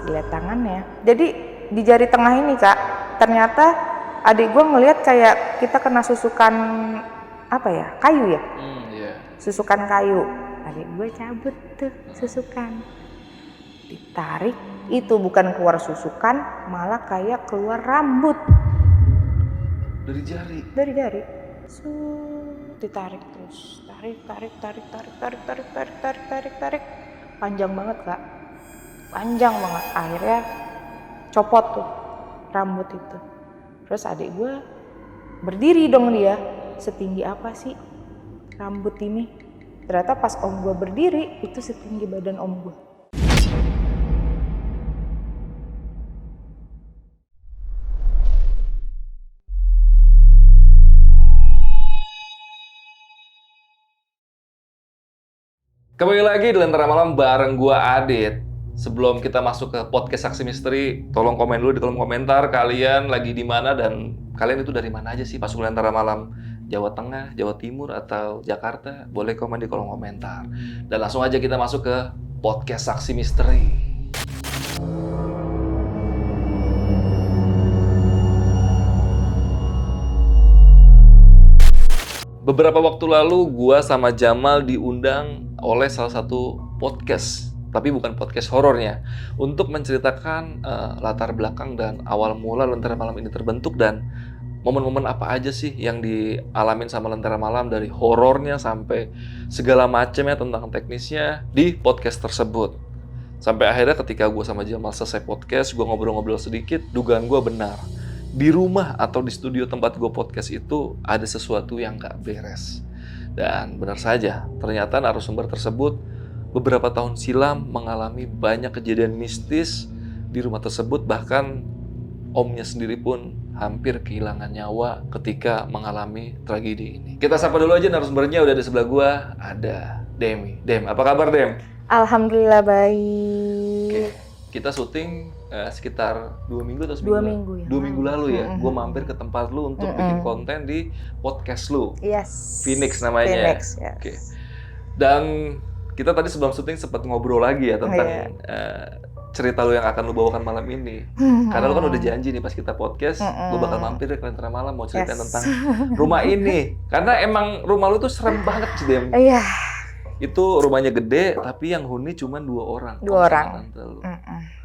lihat tangannya. Jadi di jari tengah ini Kak, ternyata adik gue ngelihat kayak kita kena susukan apa ya, kayu ya? Iya. Susukan kayu. Adik gue cabut tuh susukan. Ditarik, itu bukan keluar susukan, malah kayak keluar rambut. Dari jari? Dari jari. Ditarik terus. Tarik. Panjang banget Kak. Panjang banget. Akhirnya copot tuh rambut itu. Terus adik gue berdiri dong dia. Setinggi apa sih rambut ini? Ternyata pas om gue berdiri, itu setinggi badan om gue. Kembali lagi di Lentera Malam bareng gua Adit. Sebelum kita masuk ke podcast Saksi Misteri, tolong komen dulu di kolom komentar kalian lagi di mana dan kalian itu dari mana aja sih masuk Lentera Malam. Jawa Tengah, Jawa Timur, atau Jakarta? Boleh komen di kolom komentar. Dan langsung aja kita masuk ke podcast Saksi Misteri. Beberapa waktu lalu gua sama Jamal diundang oleh salah satu podcast, tapi bukan podcast horornya, untuk menceritakan latar belakang dan awal mula Lentera Malam ini terbentuk dan momen-momen apa aja sih yang dialamin sama Lentera Malam dari horornya sampai segala macamnya tentang teknisnya di podcast tersebut. Sampai akhirnya ketika gue sama Jamal selesai podcast, gue ngobrol-ngobrol sedikit, dugaan gue benar. Di rumah atau di studio tempat gue podcast itu ada sesuatu yang gak beres. Dan benar saja, ternyata narasumber tersebut beberapa tahun silam mengalami banyak kejadian mistis di rumah tersebut. Bahkan omnya sendiri pun hampir kehilangan nyawa ketika mengalami tragedi ini. Kita sapa dulu aja narasumbernya, udah di sebelah gue, ada Demi. Dem, apa kabar Dem? Alhamdulillah baik. Oke. Kita syuting sekitar 2 minggu atau seminggu? 2 minggu ya. 2 minggu lalu ya. Gue mampir ke tempat lu untuk bikin konten di podcast lu. Yes. Phoenix namanya. Phoenix, yes. Oke. Dan kita tadi sebelum syuting sempat ngobrol lagi ya tentang cerita lu yang akan lu bawakan malam ini. Karena lu kan udah janji nih pas kita podcast, gue bakal mampir ke Lentera Malam mau ceritain tentang rumah ini. Karena emang rumah lu tuh serem banget sih, Dem. Iya. Itu rumahnya gede, tapi yang huni cuma 2 orang. 2 orang.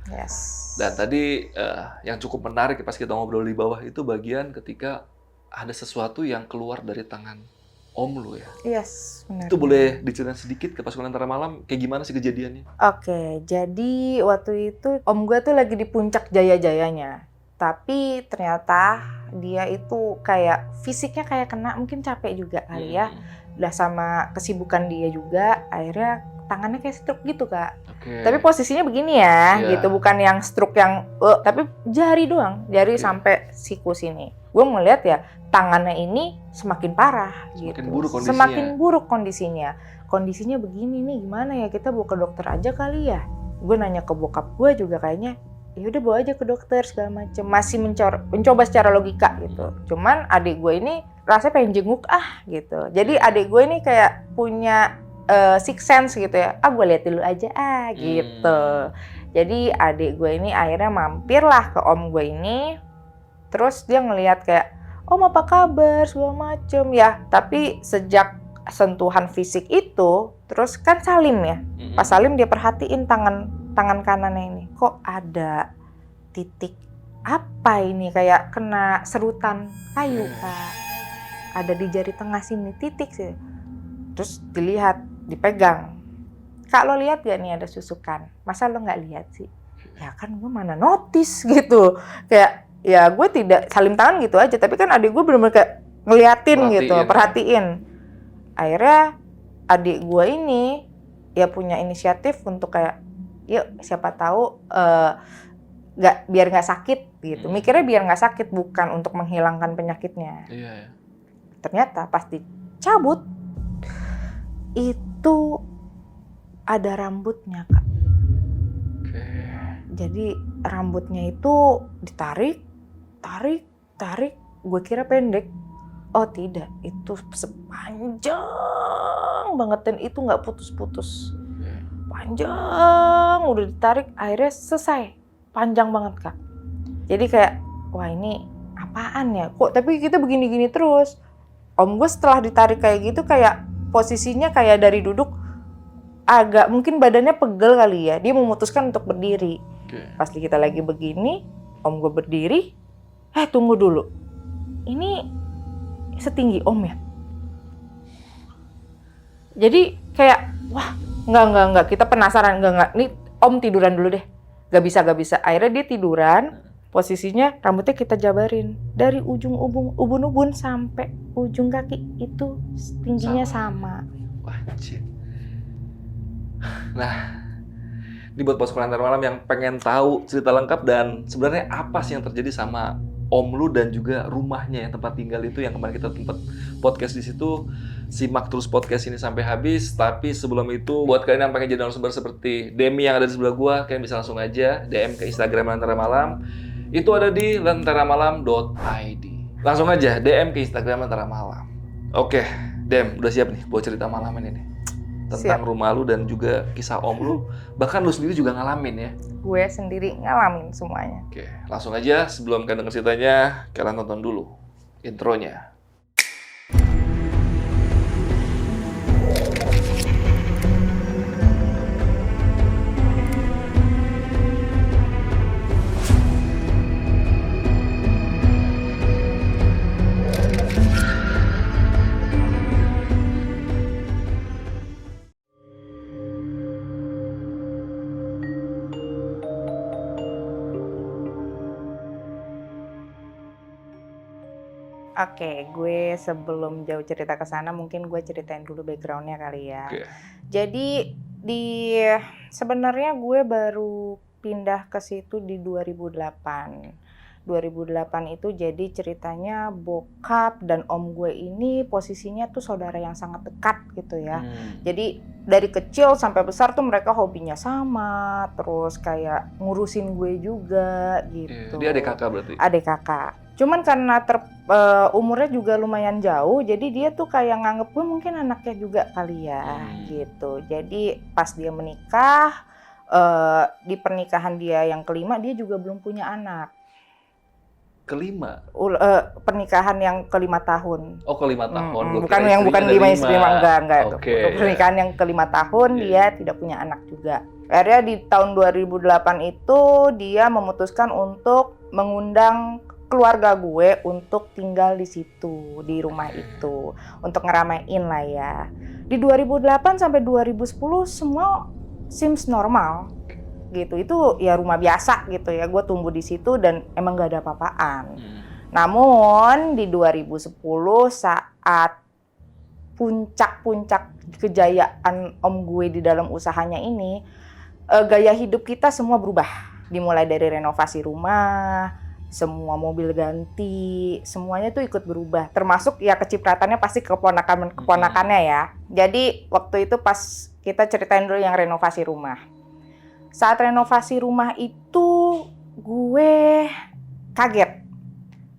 Yes. Dan tadi yang cukup menarik pas kita ngobrol di bawah itu bagian ketika ada sesuatu yang keluar dari tangan om lu ya. Yes, benar. Itu boleh diceritain sedikit ke pasukan Lentera Malam, kayak gimana sih kejadiannya? Oke, jadi waktu itu om gue tuh lagi di puncak jaya-jayanya. Tapi ternyata dia itu kayak fisiknya kayak kena, mungkin capek juga kali ya. Udah sama kesibukan dia juga, akhirnya tangannya kayak stroke gitu Kak. Tapi posisinya begini ya, gitu. Bukan yang stroke yang, tapi jari doang. Jari sampai siku sini. Gue ngeliat ya, tangannya ini semakin parah gitu. Semakin buruk kondisinya. Kondisinya begini nih, gimana ya, kita bawa ke dokter aja kali ya. Gue nanya ke bokap gue juga kayaknya, ya udah bawa aja ke dokter segala macem. Masih mencoba secara logika gitu. Cuman adik gue ini rasanya pengen jenguk gitu. Jadi adik gue ini kayak punya sixth sense gitu ya. Gue lihat dulu aja gitu. Jadi adik gue ini akhirnya mampirlah ke om gue ini. Terus dia ngelihat kayak, om apa kabar segala macem ya. Tapi sejak sentuhan fisik itu, terus kan Salim ya. Pas Salim dia perhatiin tangan kanannya ini. Kok ada titik apa ini, kayak kena serutan kayu Kak. Ada di jari tengah sini titik sih. Terus dilihat, dipegang. Kak lo lihat gak nih ada susukan? Masa lo nggak lihat sih? Ya kan gue mana notice gitu. Kayak ya gue tidak salim tangan gitu aja. Tapi kan adik gue bener-bener kayak ngeliatin gitu, perhatiin. Akhirnya adik gue ini ya punya inisiatif untuk kayak, yuk siapa tahu biar nggak sakit gitu. Mikirnya biar nggak sakit, bukan untuk menghilangkan penyakitnya. Ternyata pas dicabut itu ada rambutnya Kak. Jadi rambutnya itu ditarik, tarik. Gue kira pendek. Oh tidak, itu sepanjang banget dan itu nggak putus-putus. Panjang, udah ditarik, akhirnya selesai. panjang banget Kak. Jadi kayak, wah ini apaan ya? Kok tapi kita begini-gini terus. Om gue setelah ditarik kayak gitu kayak posisinya kayak dari duduk agak mungkin badannya pegel kali ya. Dia memutuskan untuk berdiri. Pas kita lagi begini, om gue berdiri. Tunggu dulu. Ini setinggi om ya? Jadi kayak, wah enggak. Kita penasaran, enggak. Nih om tiduran dulu deh. Gak bisa. Akhirnya dia tiduran. Posisinya rambutnya kita jabarin dari ujung ubun-ubun sampai ujung kaki itu tingginya sama. Wajib. Nah, ini buat pos sekolah antar malam yang pengen tahu cerita lengkap dan sebenarnya apa sih yang terjadi sama om lu dan juga rumahnya yang tempat tinggal itu yang kemarin kita tempat podcast di situ. Simak terus podcast ini sampai habis. Tapi sebelum itu, buat kalian yang pengen jadi narasumber seperti Demi yang ada di sebelah gua, kalian bisa langsung aja DM ke Instagram Lentera Malam. Itu ada di lenteramalam.id. Langsung aja DM ke Instagram Lentera Malam. Oke, Dem, udah siap nih buat cerita malam ini nih. Tentang rumah lu dan juga kisah om lu. Bahkan lu sendiri juga ngalamin ya. Gue sendiri ngalamin semuanya. Oke, langsung aja sebelum kalian denger ceritanya, kalian tonton dulu intronya. Oke, gue sebelum jauh cerita ke sana mungkin gue ceritain dulu background-nya kali ya. Oke. Jadi sebenarnya gue baru pindah ke situ di 2008. 2008 itu jadi ceritanya bokap dan om gue ini posisinya tuh saudara yang sangat dekat gitu ya. Jadi dari kecil sampai besar tuh mereka hobinya sama, terus kayak ngurusin gue juga gitu. Dia adik kakak berarti? Adik kakak. Cuman karena umurnya juga lumayan jauh, jadi dia tuh kayak nganggep gue mungkin anaknya juga kali ya gitu. Jadi pas dia menikah, di pernikahan dia yang kelima dia juga belum punya anak. Kelima? Pernikahan yang kelima tahun. Oh, kelima tahun. Bukan yang bukan lima istri, enggak. Okay. Pernikahan yang kelima tahun dia tidak punya anak juga. Akhirnya di tahun 2008 itu dia memutuskan untuk mengundang keluarga gue untuk tinggal di situ, di rumah itu, untuk ngeramein lah ya. Di 2008 sampai 2010 semua seems normal gitu. Itu ya rumah biasa gitu ya. Gue tumbuh di situ dan emang gak ada apa-apaan. Namun di 2010 saat puncak-puncak kejayaan om gue di dalam usahanya ini, gaya hidup kita semua berubah. Dimulai dari renovasi rumah, semua mobil ganti, semuanya tuh ikut berubah. Termasuk ya kecipratannya pasti keponakannya ya. Jadi waktu itu pas kita ceritain dulu yang renovasi rumah. Saat renovasi rumah itu gue kaget.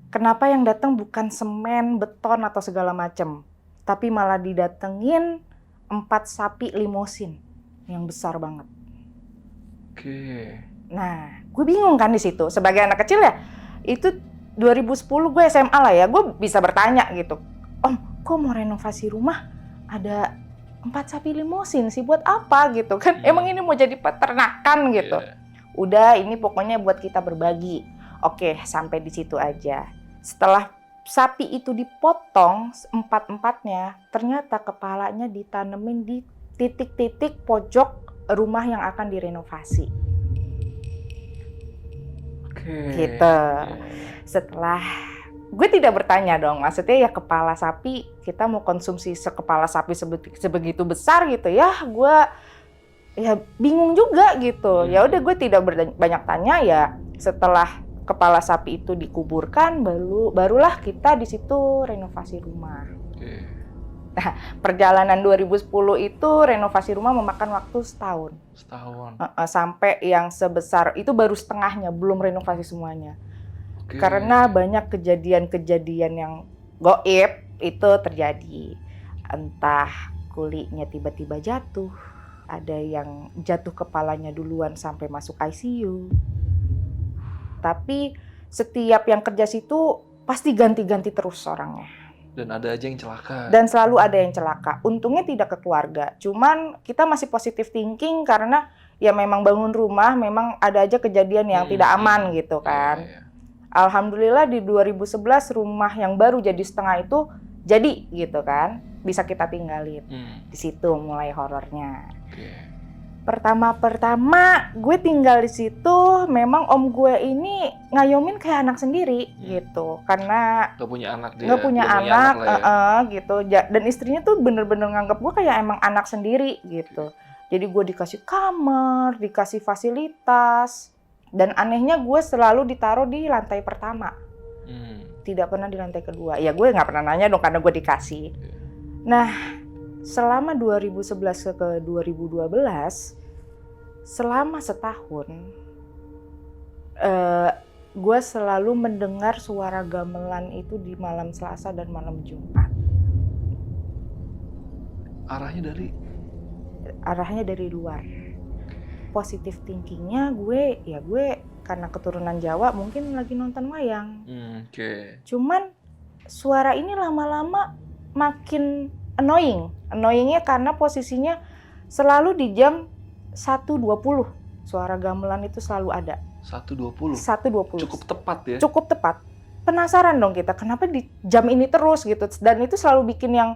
Kenapa yang datang bukan semen, beton atau segala macem, tapi malah didatengin 4 sapi limosin yang besar banget. Oke. Nah, gue bingung kan di situ. Sebagai anak kecil ya, itu 2010 gue SMA lah ya, gue bisa bertanya gitu, Om, kok mau renovasi rumah ada 4 sapi limosin sih, buat apa gitu kan? Emang ini mau jadi peternakan gitu? Udah, ini pokoknya buat kita berbagi. Oke, sampai di situ aja. Setelah sapi itu dipotong 4-empatnya, ternyata kepalanya ditanemin di titik-titik pojok rumah yang akan direnovasi. Gitu. Setelah gue tidak bertanya dong, maksudnya ya kepala sapi kita mau konsumsi sekepala sapi sebegitu besar gitu ya, gue ya bingung juga gitu. Ya udah gue tidak banyak tanya ya. Setelah kepala sapi itu dikuburkan, barulah kita di situ renovasi rumah. Nah, perjalanan 2010 itu renovasi rumah memakan waktu setahun. Sampai yang sebesar itu baru setengahnya, belum renovasi semuanya. Karena banyak kejadian-kejadian yang goib itu terjadi. Entah kulitnya tiba-tiba jatuh, ada yang jatuh kepalanya duluan sampai masuk ICU. Tapi setiap yang kerja situ pasti ganti-ganti terus orangnya. Dan ada aja yang celaka. Dan selalu ada yang celaka. Untungnya tidak ke keluarga. Cuman kita masih positive thinking karena ya memang bangun rumah, memang ada aja kejadian yang tidak aman gitu kan. Iya. Alhamdulillah di 2011 rumah yang baru jadi setengah itu jadi gitu kan. Bisa kita tinggalin. Di situ mulai horornya. Oke. Pertama gue tinggal di situ, memang om gue ini ngayomin kayak anak sendiri gitu, karena Gak punya anak dia. nggak punya belum anak, lah ya. gitu. Dan istrinya tuh bener-bener nganggap gue kayak emang anak sendiri gitu. Jadi gue dikasih kamar, dikasih fasilitas, dan anehnya gue selalu ditaruh di lantai pertama, tidak pernah di lantai kedua. Ya gue nggak pernah nanya dong karena gue dikasih. Nah, selama 2011 ke 2012, selama setahun, gue selalu mendengar suara gamelan itu di malam Selasa dan malam Jumat. Arahnya dari luar. Positive thinkingnya gue karena keturunan Jawa mungkin lagi nonton wayang. Cuman suara ini lama-lama makin annoying. Annoyingnya karena posisinya selalu di jam 1.20. Suara gamelan itu selalu ada. 1.20? 1.20. Cukup tepat ya? Cukup tepat. Penasaran dong kita, kenapa di jam ini terus gitu. Dan itu selalu bikin yang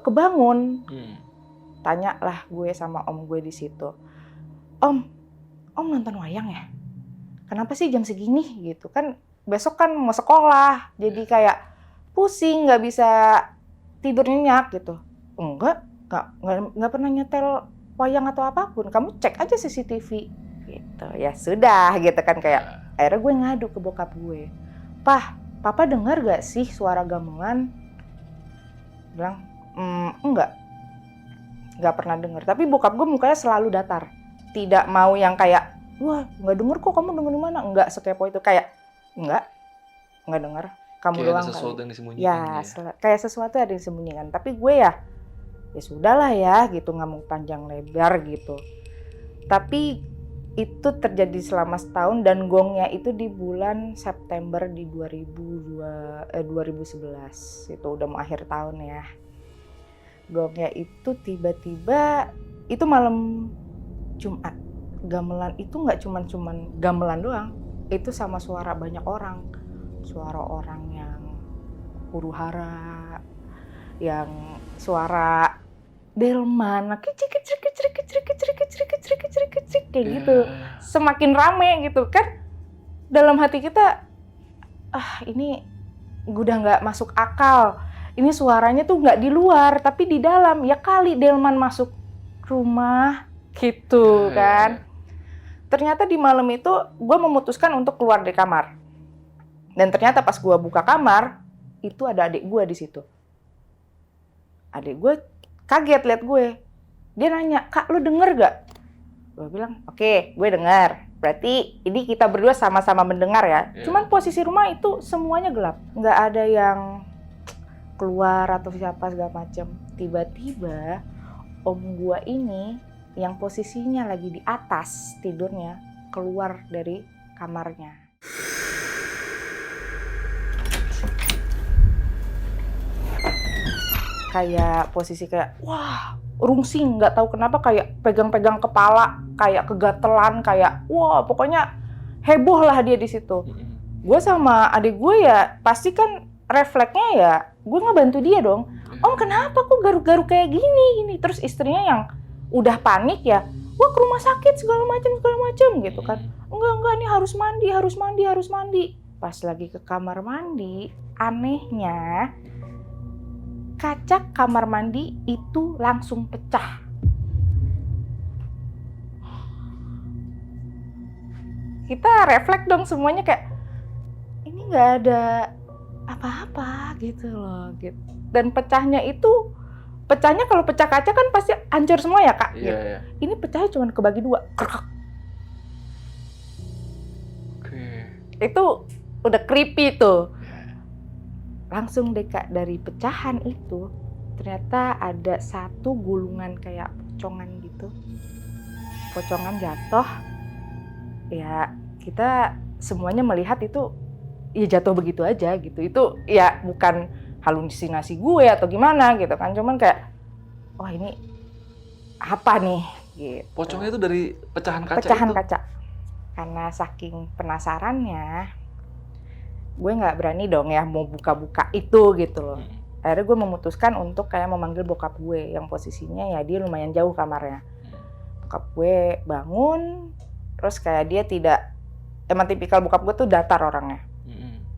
kebangun. Tanya lah gue sama om gue di situ. Om nonton wayang ya? Kenapa sih jam segini gitu? Kan besok kan mau sekolah. Jadi kayak pusing, nggak bisa tidur nyenyak gitu. Enggak pernah nyetel wayang atau apapun. Kamu cek aja CCTV gitu. Ya sudah gitu kan, kayak akhirnya gue ngadu ke bokap gue. Papa dengar gak sih suara gamelan? Bilang, enggak pernah dengar. Tapi bokap gue mukanya selalu datar. Tidak mau yang kayak, wah nggak denger kok, kamu denger di mana? Enggak sekepo itu, kayak nggak denger. Kamu kayak doang ada sesuatu kali. yang disembunyikan Kayak sesuatu ada yang disembunyikan. Tapi gue ya sudahlah ya gitu, nggak mau panjang lebar gitu. Tapi itu terjadi selama setahun, dan gongnya itu di bulan September di 2011. Itu udah mau akhir tahun ya. Gongnya itu tiba-tiba, itu malam Jumat. Gamelan itu nggak cuman gamelan doang. Itu sama suara banyak orang. Suara orang yang huru-hara, yang suara delman, kecik kayak gitu. Semakin rame gitu kan. Dalam hati kita, ini udah nggak masuk akal. Ini suaranya tuh nggak di luar, tapi di dalam. Ya kali delman masuk rumah gitu kan. Ternyata di malam itu gue memutuskan untuk keluar dari kamar. Dan ternyata pas gue buka kamar, itu ada adik gue di situ. Adik gue kaget liat gue. Dia nanya, "Kak, lu denger gak?" Gue bilang, "Oke, gue denger. Berarti ini kita berdua sama-sama mendengar ya." Cuman posisi rumah itu semuanya gelap. Nggak ada yang keluar atau siapa segala macem. Tiba-tiba om gue ini yang posisinya lagi di atas tidurnya keluar dari kamarnya. Kayak posisi kayak rungsing, nggak tahu kenapa, kayak pegang-pegang kepala, kayak kegatelan, kayak pokoknya heboh lah dia di situ. Gue sama adik gue ya pasti kan refleksnya ya gue ngebantu dia dong. Om kenapa kok garuk-garuk kayak gini? Terus istrinya yang udah panik ya, wah ke rumah sakit segala macam gitu kan. Enggak, ini harus mandi. Pas lagi ke kamar mandi, anehnya kaca kamar mandi itu langsung pecah. Kita refleks dong semuanya, kayak ini nggak ada apa-apa gitu loh gitu. Dan pecahnya kalau pecah kaca kan pasti hancur semua ya Kak. Gitu. Ini pecahnya cuma kebagi dua. Itu udah creepy tuh. Langsung deh Kak, dari pecahan itu ternyata ada satu gulungan kayak pocongan gitu. Pocongan jatuh. Ya kita semuanya melihat itu ya jatuh begitu aja gitu. Itu ya bukan halusinasi gue atau gimana gitu kan, cuman kayak wah ini apa nih gitu. Pocongnya itu dari pecahan kaca Pecahan itu? kaca. Karena saking penasarannya, gue nggak berani dong ya mau buka-buka itu gitu loh. Akhirnya gue memutuskan untuk kayak memanggil bokap gue yang posisinya ya dia lumayan jauh kamarnya. Bokap gue bangun, terus kayak dia emang tipikal bokap gue tuh datar orangnya.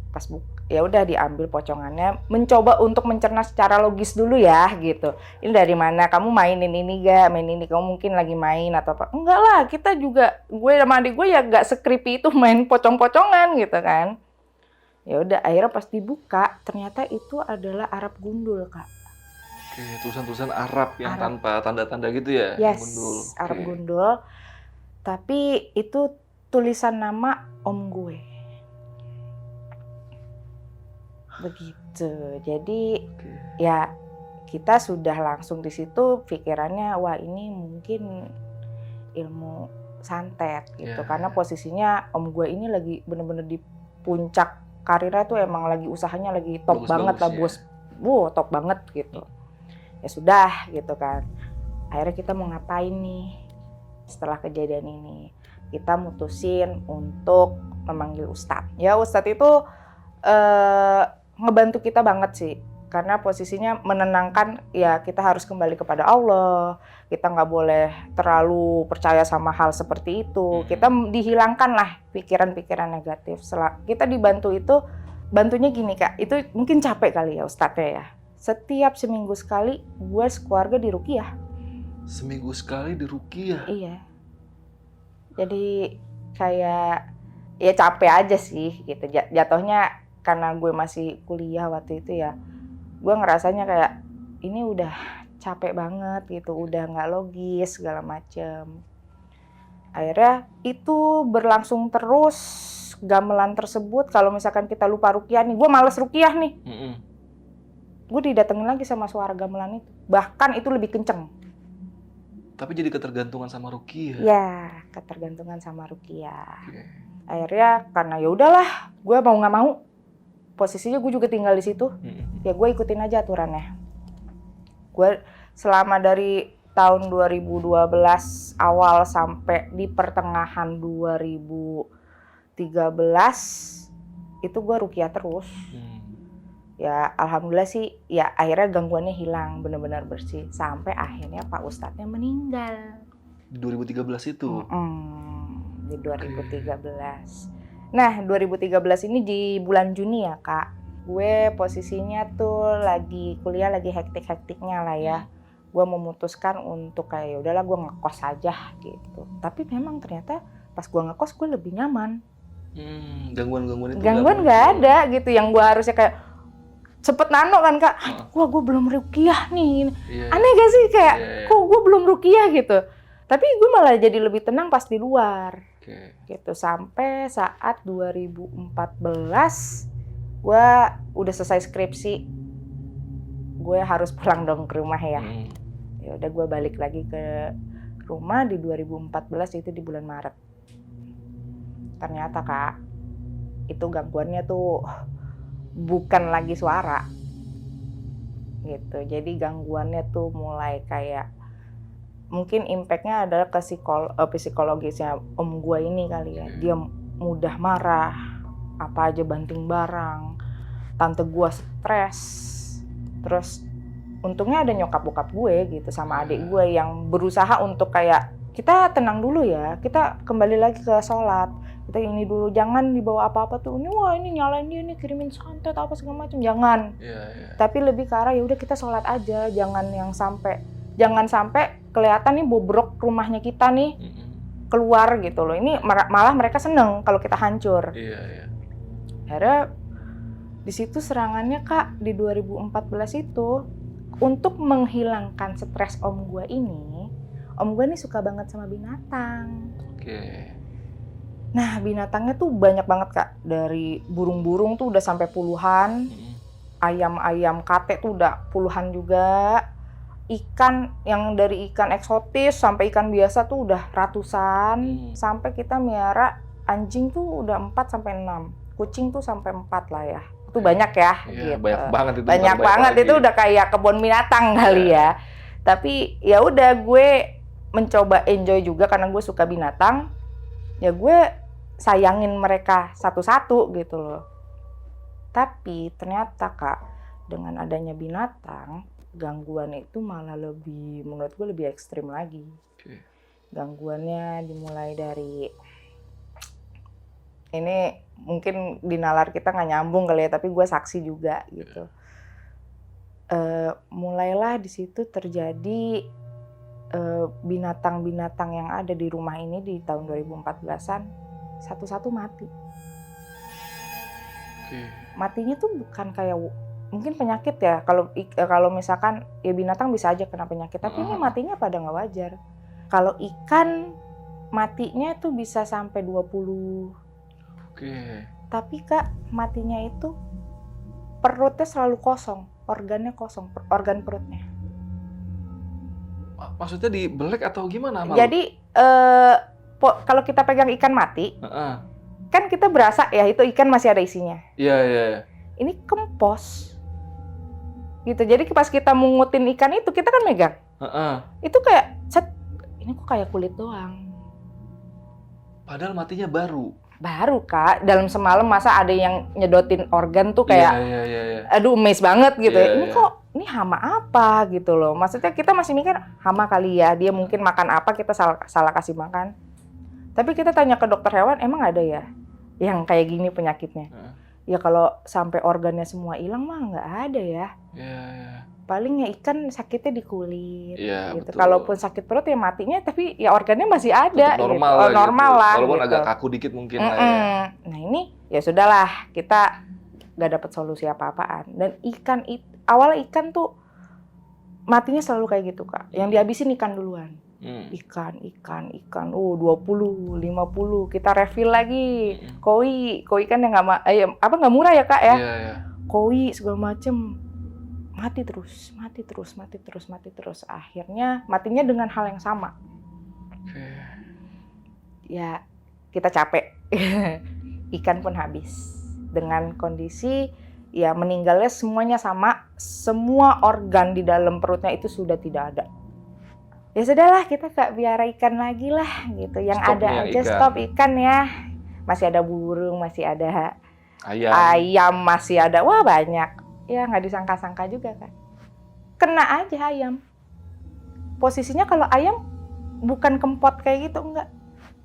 Pas ya udah diambil pocongannya, mencoba untuk mencerna secara logis dulu ya gitu. Ini dari mana? Kamu mainin ini gak? Main ini kamu mungkin lagi main atau apa? Enggak lah, kita juga gue sama adik gue ya gak se-creepy itu main pocong-pocongan gitu kan. Ya udah akhirnya pas dibuka ternyata itu adalah Arab gundul, Kak. Oke, tulisan-tulisan Arab yang Arab. tanpa tanda-tanda gitu ya? Yes, Gundul. Arab Oke. gundul. Tapi itu tulisan nama om gue. Begitu. Jadi Oke. ya kita sudah langsung di situ pikirannya wah ini mungkin ilmu santet gitu. Ya. Karena posisinya om gue ini lagi bener-bener di puncak karirnya tuh emang lagi usahanya lagi top banget lah bos. Wow, top banget gitu. Ya sudah gitu kan. Akhirnya kita mau ngapain nih setelah kejadian ini? Kita mutusin untuk memanggil ustadz. Ya ustadz itu ngebantu kita banget sih. Karena posisinya menenangkan ya kita harus kembali kepada Allah. Kita nggak boleh terlalu percaya sama hal seperti itu. Kita dihilangkan lah pikiran-pikiran negatif. Setelah kita dibantu itu, bantunya gini Kak, itu mungkin capek kali ya ustadznya ya. Setiap seminggu sekali gue sekeluarga diruqyah. Seminggu sekali diruqyah? Iya. Jadi kayak ya capek aja sih gitu. Jatuhnya karena gue masih kuliah waktu itu ya. Gue ngerasanya kayak ini udah capek banget gitu. Udah gak logis segala macem. Akhirnya itu berlangsung terus gamelan tersebut. Kalau misalkan kita lupa ruqyah nih. Gue males ruqyah nih. Gue didatengin lagi sama suara gamelan itu. Bahkan itu lebih kenceng. Tapi jadi ketergantungan sama ruqyah. Ya, ketergantungan sama ruqyah. Akhirnya karena ya udahlah, gue mau nggak mau, posisinya gue juga tinggal di situ. Ya gue ikutin aja aturannya. Gue selama dari tahun 2012 awal sampai di pertengahan 2013 itu gue ruqyah terus. Ya alhamdulillah sih ya akhirnya gangguannya hilang, benar-benar bersih sampai akhirnya Pak Ustadznya meninggal di 2013 itu. Di 2013. Nah 2013 ini di bulan Juni ya Kak, gue posisinya tuh lagi kuliah lagi hektik-hektiknya lah ya. Gue memutuskan untuk kayak udahlah gue ngekos aja gitu. Tapi memang ternyata pas gue ngekos gue lebih nyaman. Gangguan-gangguan itu nggak ada gitu yang gue harusnya kayak sempet nano kan Kak, wah gue belum ruqyah nih. Aneh gak sih kayak kok gue belum ruqyah gitu. Tapi gue malah jadi lebih tenang pas di luar. Gitu sampai saat 2014 gue udah selesai skripsi. Gue harus pulang dong ke rumah ya. Ya udah gue balik lagi ke rumah di 2014 itu di bulan Maret. Ternyata Kak, itu gangguannya tuh bukan lagi suara gitu. Jadi gangguannya tuh mulai kayak mungkin impact-nya adalah ke psikologisnya om gue ini kali ya. Dia mudah marah, apa aja banting barang. Tante gue stres. Terus untungnya ada nyokap bokap gue gitu sama adik gue yang berusaha untuk kayak kita tenang dulu ya, kita kembali lagi ke sholat. Kita ini dulu, jangan dibawa apa-apa tuh. Ini wah ini nyalain dia, ini kirimin santet apa segala macam, jangan. Tapi lebih ke arah ya udah kita sholat aja, jangan sampai kelihatan nih bobrok rumahnya kita nih keluar gitu loh. Ini malah mereka seneng kalau kita hancur. Akhirnya di situ serangannya Kak di 2014 itu untuk menghilangkan stres om gue ini. Om gue nih suka banget sama binatang. Nah binatangnya tuh banyak banget Kak. Dari burung-burung tuh udah sampai puluhan. Ayam-ayam kate tuh udah puluhan juga. Ikan yang dari ikan eksotis sampai ikan biasa tuh udah ratusan. Sampai kita miara anjing tuh udah 4 sampai 6, kucing tuh sampai 4 lah ya. Itu banyak ya, Iya, gitu. banyak banget itu. Banyak bukan banget lagi. itu udah kayak kebun binatang kali ya. Tapi ya udah gue mencoba enjoy juga karena gue suka binatang. Ya gue sayangin mereka satu-satu gitu loh. Tapi ternyata Kak, dengan adanya binatang, gangguan itu malah lebih, menurut gue lebih ekstrim lagi. Oke. Gangguannya dimulai dari, ini mungkin di nalar kita nggak nyambung kali ya, tapi gue saksi juga gitu. Mulailah di situ terjadi binatang-binatang yang ada di rumah ini di tahun 2014-an satu-satu mati. Oke. Matinya tuh bukan kayak mungkin penyakit ya. Kalau misalkan ya binatang bisa aja kena penyakit, tapi ini matinya pada nggak wajar. Kalau ikan matinya tuh bisa sampai 20. Oke. Tapi Kak, matinya itu perutnya selalu kosong, organnya kosong, organ perutnya. Maksudnya dibelek atau gimana? Jadi kalau kita pegang ikan mati, kan kita berasa ya itu ikan masih ada isinya. Iya. Ini kempos, gitu. Jadi pas kita mungutin ikan itu kita kan megang, itu kayak set, ini kok kayak kulit doang. Padahal matinya baru Kak, dalam semalam masa ada yang nyedotin organ tuh kayak, iya. aduh amazed banget gitu. Iya, Ini kok, ini hama apa gitu loh. Maksudnya kita masih mikir hama kali ya, dia mungkin makan apa kita salah kasih makan. Tapi kita tanya ke dokter hewan, emang ada ya yang kayak gini penyakitnya? Ya kalau sampai organnya semua hilang mah nggak ada ya. Iya. Paling ya ikan sakitnya di kulit, Iya, gitu. betul. Kalaupun sakit perut ya matinya, tapi ya organnya masih ada. Tetap normal gitu. lah, Normal gitu. lah. Walaupun gitu. agak kaku dikit mungkin lah ya. Nah ini ya sudahlah, kita nggak dapat solusi apa-apaan. Dan awalnya ikan tuh matinya selalu kayak gitu Kak. Yang dihabisin ikan duluan. Ikan. 20, 50, kita refill lagi. Koi kan yang nggak murah ya Kak ya. Iya. Koi segala macem. Mati terus. Akhirnya matinya dengan hal yang sama. Oke. Ya kita capek. Ikan pun habis. Dengan kondisi ya meninggalnya semuanya sama. Semua organ di dalam perutnya itu sudah tidak ada. Ya sudahlah, kita gak biara ikan lagi lah gitu. Yang Stopnya ada aja ikan. stop ikan ya. Masih ada burung, masih ada Ayam. masih ada. Wah banyak. Ya nggak disangka-sangka juga kan. Kena aja ayam. Posisinya kalau ayam bukan kempot kayak gitu, enggak.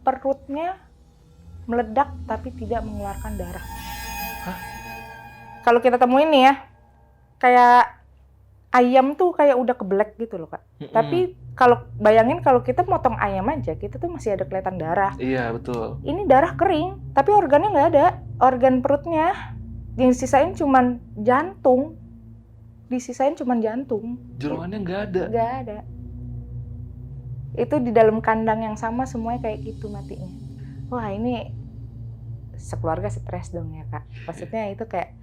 Perutnya meledak tapi tidak mengeluarkan darah. Hah? Kalau kita temuin nih ya, kayak ayam tuh kayak udah keblek gitu loh Kak. Tapi bayangin kalau kita motong ayam aja, kita tuh masih ada kelihatan darah. Iya, betul. Ini darah kering, tapi organnya nggak ada. Organ perutnya yang sisain cuman jantung. Jeroannya nggak ada. Nggak ada. Itu di dalam kandang yang sama semuanya kayak gitu matinya. Wah ini sekeluarga stres dong ya Kak. Maksudnya itu kayak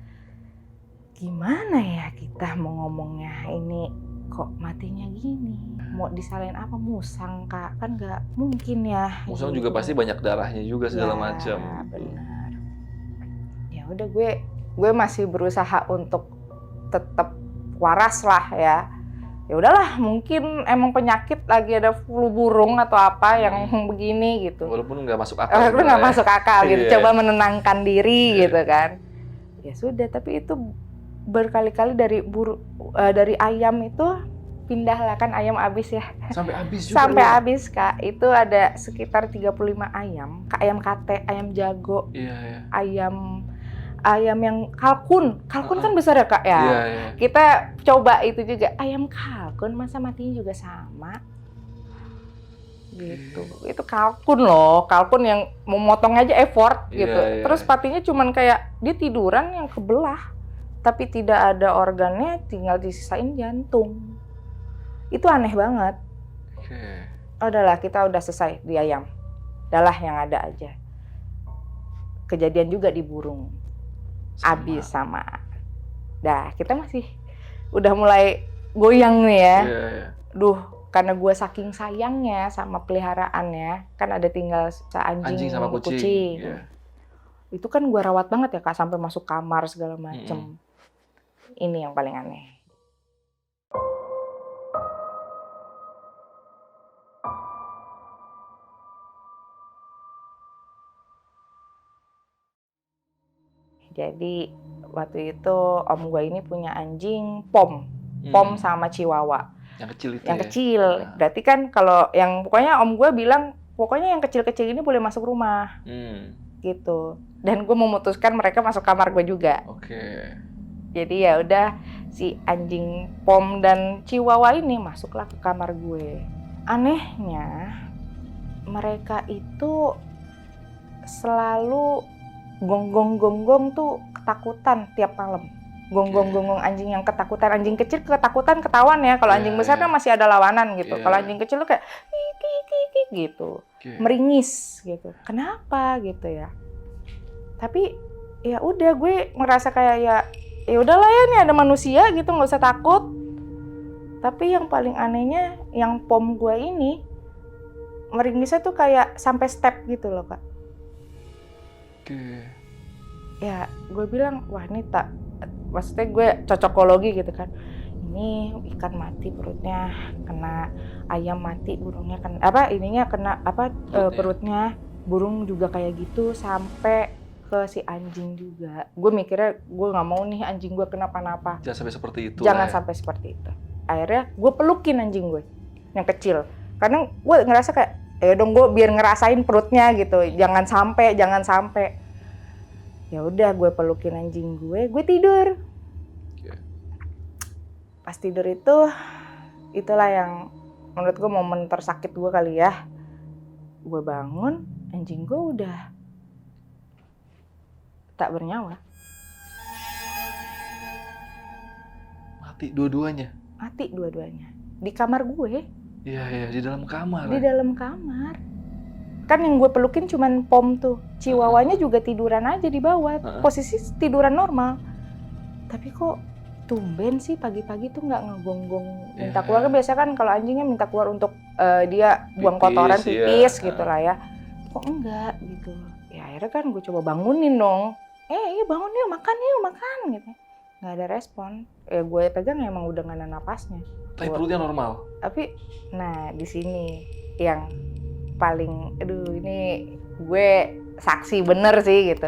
gimana ya kita mau ngomongnya, ini kok matinya gini. Mau disalahin apa, musang Kak? Kan nggak mungkin ya. Musang gitu. juga pasti banyak darahnya juga segala Ya, macam. Benar. Ya udah gue masih berusaha untuk tetap waras lah ya. Ya udahlah, mungkin emang penyakit lagi ada flu burung atau apa yang begini gitu. Walaupun nggak masuk akal. Walaupun nggak masuk akal gitu. Iya. Coba menenangkan diri gitu kan. Ya sudah, tapi itu berkali-kali dari ayam itu pindahlah, kan ayam habis ya. Sampai habis juga. Sampai ya? habis Kak. Itu ada sekitar 35 ayam. Ayam kate, ayam jago, Iya. ayam yang kalkun kan besar ya Kak ya. Iya. Kita coba itu juga, ayam kalkun masa matinya juga sama gitu. Itu kalkun loh, kalkun yang memotong aja effort gitu. Iya. Terus matinya cuman kayak dia tiduran yang kebelah, tapi tidak ada organnya, tinggal disisain jantung. Itu aneh banget. Oke. Udahlah, kita udah selesai di ayam, udahlah yang ada aja. Kejadian juga di burung. Abis sama. Dah, kita masih udah mulai goyang nih ya. Iya. Duh, karena gue saking sayangnya sama peliharaannya, kan ada tinggal Anjing sama kucing. Iya. Itu kan gue rawat banget ya Kak, sampai masuk kamar segala macem. Ini yang paling aneh. Jadi waktu itu om gue ini punya anjing pom sama chihuahua. Yang kecil itu Yang ya? kecil. Berarti kan kalau yang pokoknya om gue bilang pokoknya yang kecil-kecil ini boleh masuk rumah. Gitu. Dan gue memutuskan mereka masuk kamar gue juga. Oke. Jadi ya udah si anjing pom dan chihuahua ini masuklah ke kamar gue. Anehnya mereka itu selalu gonggong-gonggong tuh ketakutan tiap malam. Gonggong-gonggong anjing yang ketakutan. Anjing kecil ketakutan ketahuan ya. Kalau anjing besar kan masih ada lawanan gitu. Kalau anjing kecil tuh kayak kik gitu. Meringis gitu. Kenapa gitu ya. Tapi ya udah gue merasa kayak ya udahlah ya nih ada manusia gitu, nggak usah takut. Tapi yang paling anehnya yang pom gue ini meringisnya tuh kayak sampai step gitu loh Kak. Ya gue bilang wah ini maksudnya gue cocokologi gitu kan, ini ikan mati perutnya kena, ayam mati burungnya kena perutnya, burung juga kayak gitu sampai ke si anjing juga. Gue mikirnya gue nggak mau nih anjing gue kenapa-napa. Jangan sampai seperti itu. Jangan sampai seperti itu. Akhirnya gue pelukin anjing gue yang kecil karena gue ngerasa kayak ya dong gue biar ngerasain perutnya gitu, jangan sampai. Ya udah gue pelukin anjing gue tidur. Pas tidur itulah yang menurut gue momen tersakit gue kali ya. Gue bangun, anjing gue udah tak bernyawa. Mati dua-duanya? Mati dua-duanya. Di kamar gue. Iya, di dalam kamar. Di dalam kamar. Kan yang gue pelukin cuman pom tuh. Chihuahuanya juga tiduran aja di bawah. Posisi tiduran normal. Tapi kok tumben sih pagi-pagi tuh nggak ngegonggong minta keluar. Biasa kan kalau anjingnya minta keluar untuk dia buang kotoran, pipis gitu lah ya. Kok enggak gitu. Ya akhirnya kan gue coba bangunin dong. Iya bangun yuk, makan gitu. Nggak ada respon. Ya gue pegang emang udah nggak ada napasnya. Tapi perutnya normal? Tapi, nah di sini yang paling, ini gue saksi bener sih gitu.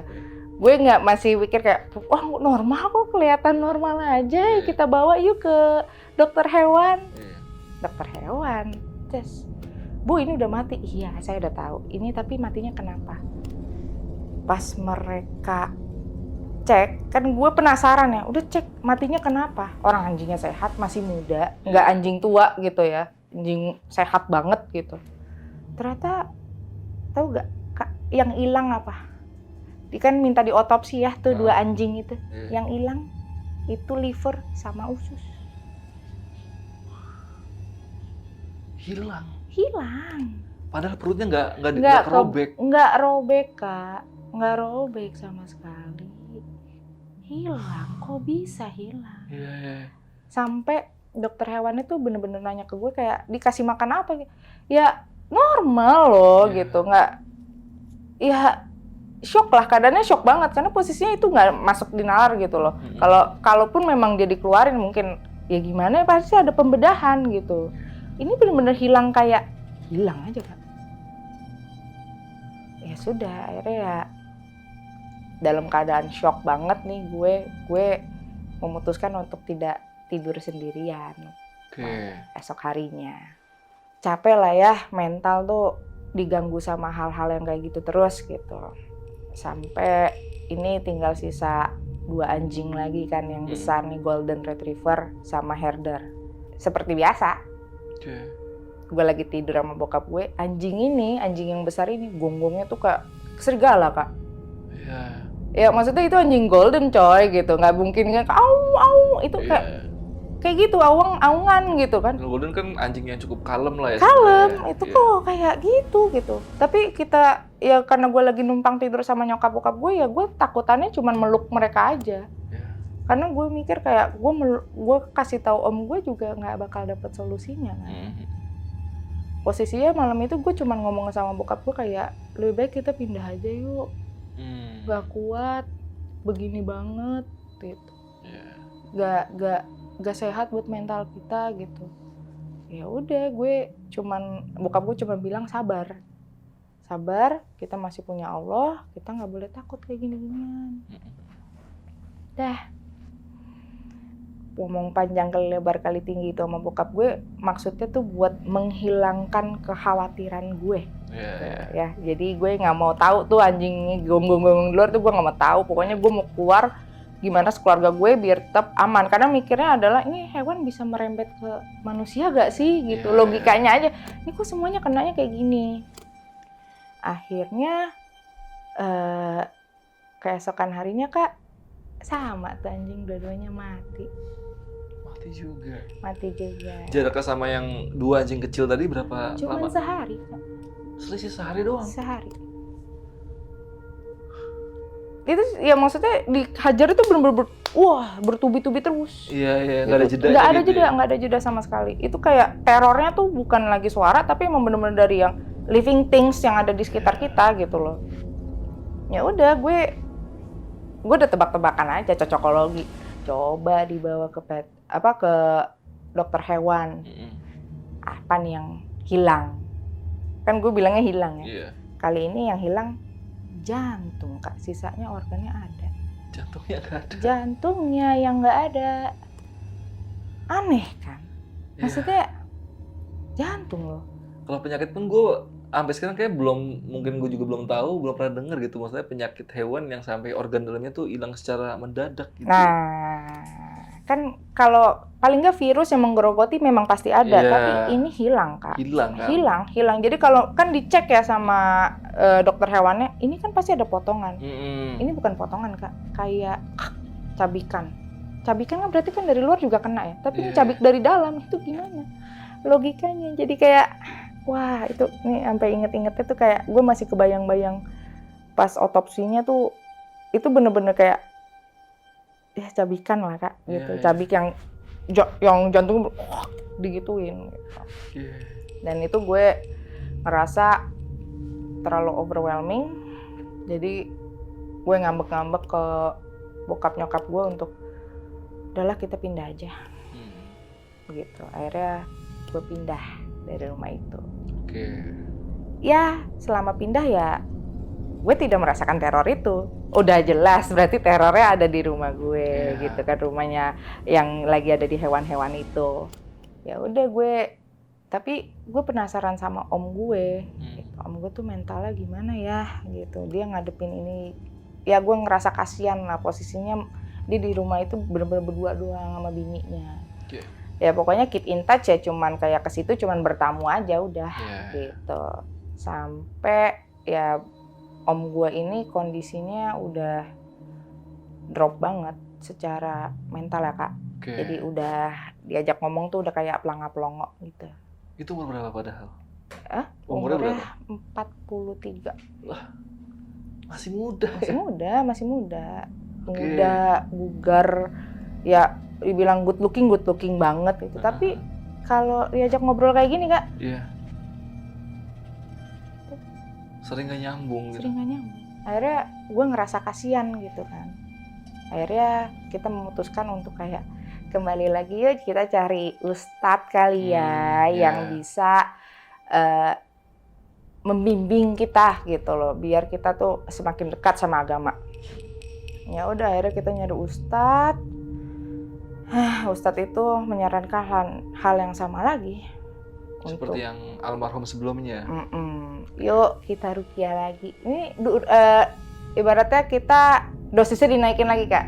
Gue masih pikir kayak, wah normal kok, kelihatan normal aja, kita bawa yuk ke dokter hewan. Dokter hewan, terus, Bu ini udah mati. Iya saya udah tahu, ini tapi matinya kenapa? Pas mereka cek, kan gue penasaran ya, udah cek matinya kenapa? Orang anjingnya sehat, masih muda, nggak anjing tua gitu ya, anjing sehat banget gitu. Ternyata tahu gak Kak, yang hilang apa? Dia kan minta diotopsi ya tuh dua anjing itu. Yang hilang itu liver sama usus. Hilang? Hilang. Padahal perutnya nggak robek? Nggak robek Kak, nggak robek sama sekali. Hilang, kok bisa hilang? Iya. Sampai dokter hewan itu bener-bener nanya ke gue kayak dikasih makan apa? Ya normal loh gitu, nggak, ya shock lah, keadaannya shock banget karena posisinya itu nggak masuk di nalar gitu loh. Kalaupun memang dia dikeluarin mungkin ya gimana, pasti ada pembedahan gitu. Ini bener-bener hilang, kayak hilang aja Kak. Ya sudah, akhirnya ya dalam keadaan shock banget nih gue memutuskan untuk tidak tidur sendirian. Esok harinya capek lah ya, mental tuh diganggu sama hal-hal yang kayak gitu terus gitu. Sampai ini tinggal sisa 2 anjing lagi kan yang besar nih, Golden Retriever sama Herder. Seperti biasa, gue lagi tidur sama bokap gue, anjing yang besar ini gonggongnya tuh kayak serigala Kak. Ya maksudnya itu anjing golden coy gitu, nggak mungkin kan au itu kayak gitu, aungan gitu kan. Golden kan anjing yang cukup kalem lah ya. Kalem, itu kok kayak gitu. Tapi kita, ya karena gue lagi numpang tidur sama nyokap bokap gue, ya gue takutannya cuma meluk mereka aja. Karena gue mikir kayak gue kasih tahu om gue juga nggak bakal dapet solusinya kan. posisinya malam itu gue cuma ngomong sama bokap gue kayak lebih baik kita pindah aja yuk, gak kuat begini banget gitu, gak sehat buat mental kita gitu. Ya udah bokap gue cuma bilang sabar, kita masih punya Allah, kita nggak boleh takut kayak gini-ginian. Ngomong panjang kali lebar kali tinggi itu sama bokap gue, maksudnya tuh buat menghilangkan kekhawatiran gue. Ya, jadi gue nggak mau tahu tuh anjing gonggong-gonggong di luar tuh, gue nggak mau tahu. Pokoknya gue mau keluar gimana sekeluarga gue biar tetap aman. Karena mikirnya adalah ini hewan bisa merembet ke manusia gak sih gitu, logikanya aja. Ini kok semuanya kenanya kayak gini. Akhirnya keesokan harinya Kak, sama tuh anjing dua-duanya mati juga. Jaraknya sama yang 2 anjing kecil tadi berapa Cuman lama? sehari Kak. Selisih sehari doang? Sehari. Itu ya maksudnya dihajar itu bener-bener bertubi-tubi terus. Iya, nggak ada jeda. Nggak ada jeda sama sekali. Itu kayak terornya tuh bukan lagi suara, tapi emang bener-bener dari yang living things yang ada di sekitar kita gitu loh. Ya udah gue udah tebak-tebakan aja, cocokologi. Coba dibawa ke dokter hewan. Apa nih yang hilang? Kan gue bilangnya hilang ya. Kali ini yang hilang jantung Kak, sisanya organnya ada. Jantungnya nggak ada? Jantungnya yang nggak ada. Aneh kan? Maksudnya jantung loh. Kalau penyakit pun gue sampai sekarang kayak mungkin gue juga belum tahu, belum pernah dengar gitu. Maksudnya penyakit hewan yang sampai organ dalamnya tuh hilang secara mendadak gitu. Nah, kan kalau paling nggak virus yang menggerogoti memang pasti ada, tapi ini hilang Kak. Hilang kan? Hilang. Jadi kalau kan dicek ya sama dokter hewannya, ini kan pasti ada potongan. Ini bukan potongan Kak, kayak cabikan. Cabikan kan berarti kan dari luar juga kena ya, tapi ini cabik dari dalam, itu gimana logikanya? Jadi kayak wah, itu nih sampai inget-ingetnya tuh kayak gue masih kebayang-bayang pas otopsinya tuh, itu bener-bener kayak ya cabikan lah Kak gitu. Cabik yang jantung digituin gitu. Dan itu gue ngerasa terlalu overwhelming, jadi gue ngambek-ngambek ke bokap nyokap gue untuk udahlah kita pindah aja gitu. Akhirnya gue pindah dari rumah itu. Ya selama pindah ya gue tidak merasakan teror itu. Udah jelas berarti terornya ada di rumah gue gitu kan, rumahnya yang lagi ada di hewan-hewan itu. Ya udah tapi gue penasaran sama om gue. Gitu. Om gue tuh mentalnya gimana ya gitu. Dia ngadepin ini. Ya gue ngerasa kasihan lah, posisinya dia di rumah itu bener-bener berdua doang sama bininya. Ya pokoknya keep in touch ya, cuman kayak ke situ cuman bertamu aja udah gitu. Sampai ya om gue ini kondisinya udah drop banget secara mental ya Kak. Jadi udah diajak ngomong tuh udah kayak pelangap-pelongok gitu. Itu umur berapa padahal? Umurnya 43. Wah, masih muda. Masih muda. Muda, bugar, ya dibilang good looking banget gitu. Tapi kalau diajak ngobrol kayak gini Kak, sering gak nyambung. Akhirnya gue ngerasa kasihan gitu kan. Akhirnya kita memutuskan untuk kayak kembali lagi yuk kita cari ustadz kali ya yang bisa membimbing kita gitu loh, biar kita tuh semakin dekat sama agama. Ya udah akhirnya kita nyari ustadz. Ustadz itu menyarankan hal yang sama lagi. Seperti yang almarhum sebelumnya. Yuk kita ruqyah lagi. Ini ibaratnya kita dosisnya dinaikin lagi Kak.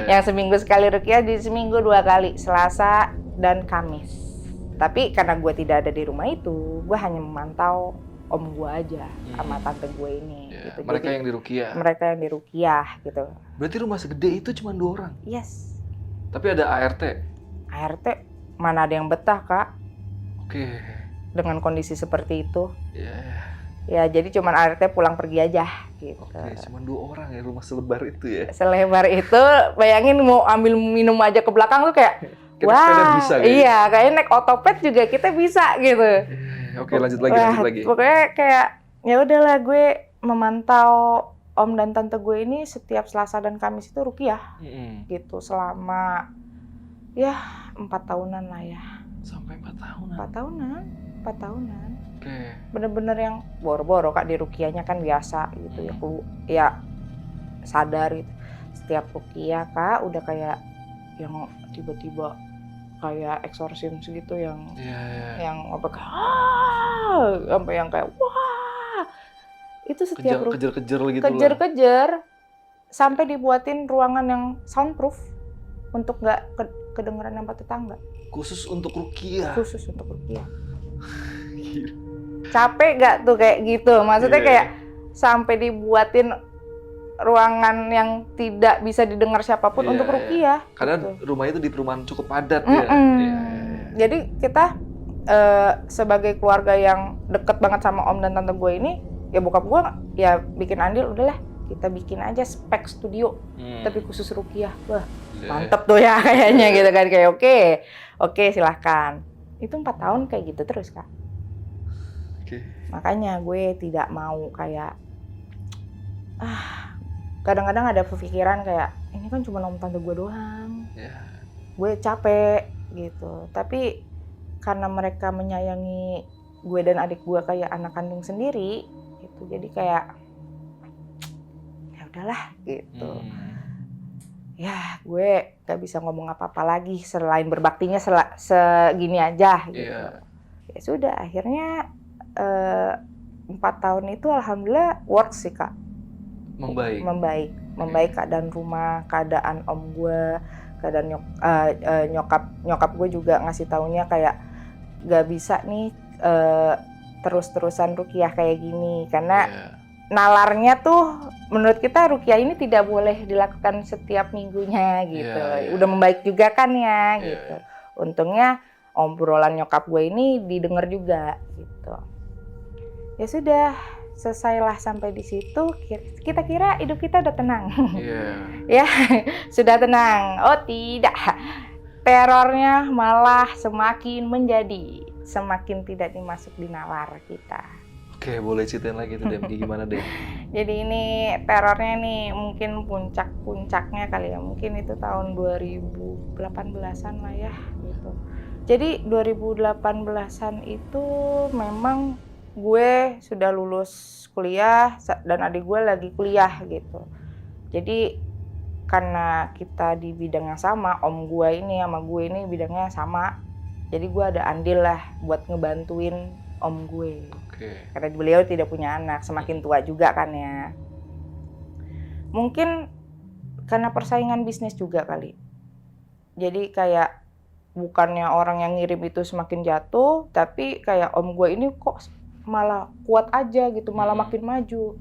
Yang seminggu sekali ruqyah di seminggu 2 kali, Selasa dan Kamis. Tapi karena gue tidak ada di rumah itu, gue hanya memantau om gue aja sama tante gue ini. Gitu. Mereka yang diruqyah. Mereka yang diruqyah gitu. Berarti rumah segede itu cuma 2 orang? Yes. Tapi ada ART? ART mana ada yang betah Kak? Dengan kondisi seperti itu. Ya jadi cuman ART pulang pergi aja gitu. Cuma 2 orang ya rumah selebar itu ya? Selebar itu, bayangin mau ambil minum aja ke belakang tuh kayak Kita sepeda bisa kayaknya. Iya, kayaknya naik otopet juga kita bisa gitu. Oke, lanjut lagi. Pokoknya kayak ya udahlah, gue memantau om dan tante gue ini setiap Selasa dan Kamis itu ruqyah gitu selama ya 4 tahunan lah ya. Sampai 4 tahunan? 4 tahunan. Oke. Bener-bener yang boro-boro Kak, di ruqyahnya kan biasa gitu ya sadar gitu. Setiap ruqyah Kak udah kayak yang tiba-tiba kayak eksorsim segitu yang yang sampai yang kayak wah, itu setiap kejar-kejar gitu lah. Kejar-kejar sampai dibuatin ruangan yang soundproof untuk nggak kedengeran sama tetangga. Khusus untuk ruqyah. Capek nggak tuh kayak gitu? Maksudnya kayak sampai dibuatin ruangan yang tidak bisa didengar siapapun untuk ruqyah. Karena gitu. rumah itu di perumahan cukup padat ya. Jadi kita sebagai keluarga yang deket banget sama om dan tante gue ini, ya bokap gue ya bikin andil, udahlah kita bikin aja spek studio tapi khusus ruqyah. Wah, mantep tuh ya kayaknya gitu kan, kayak oke silahkan. Itu 4 tahun kayak gitu terus Kak. Makanya gue tidak mau kayak kadang-kadang ada pemikiran kayak ini kan cuma om tante gue doang. Gue capek gitu. Tapi karena mereka menyayangi gue dan adik gue kayak anak kandung sendiri gitu. Jadi kayak ya udahlah gitu. Ya gue gak bisa ngomong apa-apa lagi selain berbaktinya segini aja gitu. Ya sudah, akhirnya 4 tahun itu alhamdulillah works sih Kak. Membaik keadaan rumah, keadaan om gue, keadaan nyokap gue juga ngasih taunya kayak gak bisa nih terus-terusan ruqyah kayak gini karena nalarnya tuh menurut kita ruqyah ini tidak boleh dilakukan setiap minggunya gitu. Udah membaik juga kan ya gitu. Untungnya obrolan nyokap gue ini didengar juga gitu. Ya sudah, selesailah sampai di situ. Kita kira hidup kita udah tenang. Ya, sudah tenang. Oh tidak, terornya malah semakin tidak dimasuk di nalar kita. Oke, boleh ceritain lagi tuh Dem, gimana Dem? Jadi ini terornya nih mungkin puncaknya kali ya, mungkin itu tahun 2018-an lah ya gitu. Jadi 2018-an itu memang gue sudah lulus kuliah dan adik gue lagi kuliah gitu. Jadi karena kita di bidang yang sama, om gue ini sama gue ini bidangnya sama. Jadi gue ada andil lah buat ngebantuin om gue. Karena beliau tidak punya anak, semakin tua juga kan ya. Mungkin karena persaingan bisnis juga kali. Jadi kayak bukannya orang yang ngirim itu semakin jatuh, tapi kayak om gue ini kok malah kuat aja gitu, malah makin maju.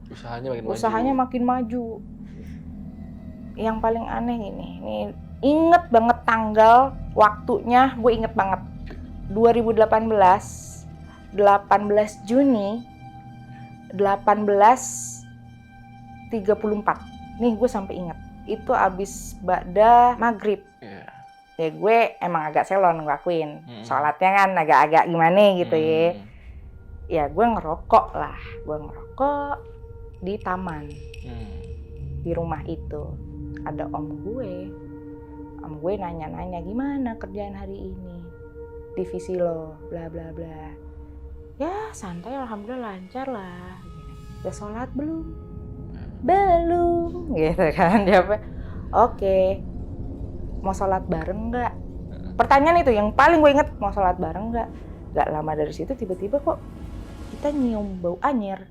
Usahanya makin maju. Yang paling aneh ini inget banget tanggal waktunya, gue inget banget. 2018 Juni 1834. Nih gue sampai inget. Itu abis ba'da maghrib. Ya gue emang agak selon ngelakuin. Sholatnya kan agak-agak gimana gitu ya. Ya gue ngerokok di taman. Di rumah itu ada om gue nanya-nanya gimana kerjaan hari ini, divisi lo bla bla bla. Ya santai, alhamdulillah lancar lah. Udah sholat belum gitu kan. Jawabnya oke. Mau sholat bareng nggak? Pertanyaan itu yang paling gue inget, mau sholat bareng nggak? Gak lama dari situ tiba-tiba kok kita nyium bau anyir.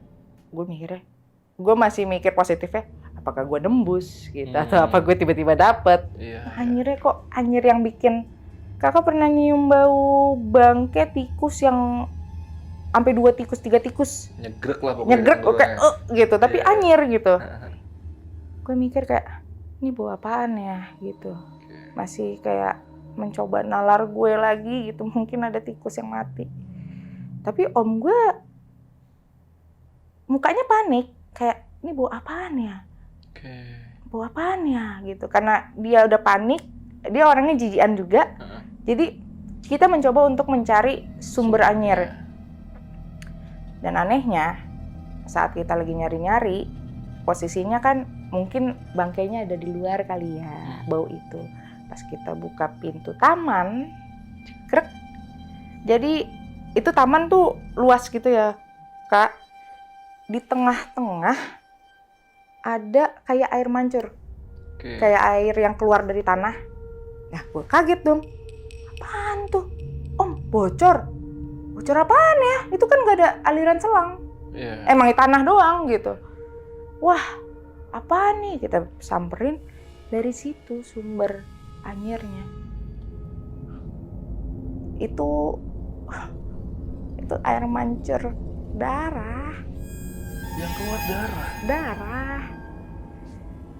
Gue masih mikir positifnya, apakah gue nembus gitu atau apa gue tiba-tiba dapet. Anyirnya kok anyir yang bikin, kakak pernah nyium bau bangke tikus yang sampai 2 tikus 3 tikus nyegrek lah pokoknya. Nyegrek kayak gitu, tapi anyir gitu. Gue mikir kayak ini bau apaan ya gitu. Masih kayak mencoba nalar gue lagi gitu, mungkin ada tikus yang mati. Tapi om gue mukanya panik, kayak ini bau apaan ya? Bau apaan ya gitu. Karena dia udah panik, dia orangnya jijian juga. Jadi kita mencoba untuk mencari sumber anyir. Dan anehnya saat kita lagi nyari-nyari, posisinya kan mungkin bangkainya ada di luar kali ya, bau itu. Pas kita buka pintu taman, cekrek. Jadi itu taman tuh luas gitu ya, Kak. Di tengah-tengah ada kayak air mancur. Kayak air yang keluar dari tanah. Nah, gue kaget dong. Apaan tuh? Om, bocor. Bocor apaan ya? Itu kan gak ada aliran selang. Emang di tanah doang gitu. Wah, apaan nih? Kita samperin, dari situ sumber anyirnya. Itu air mancur darah. Yang keluar darah?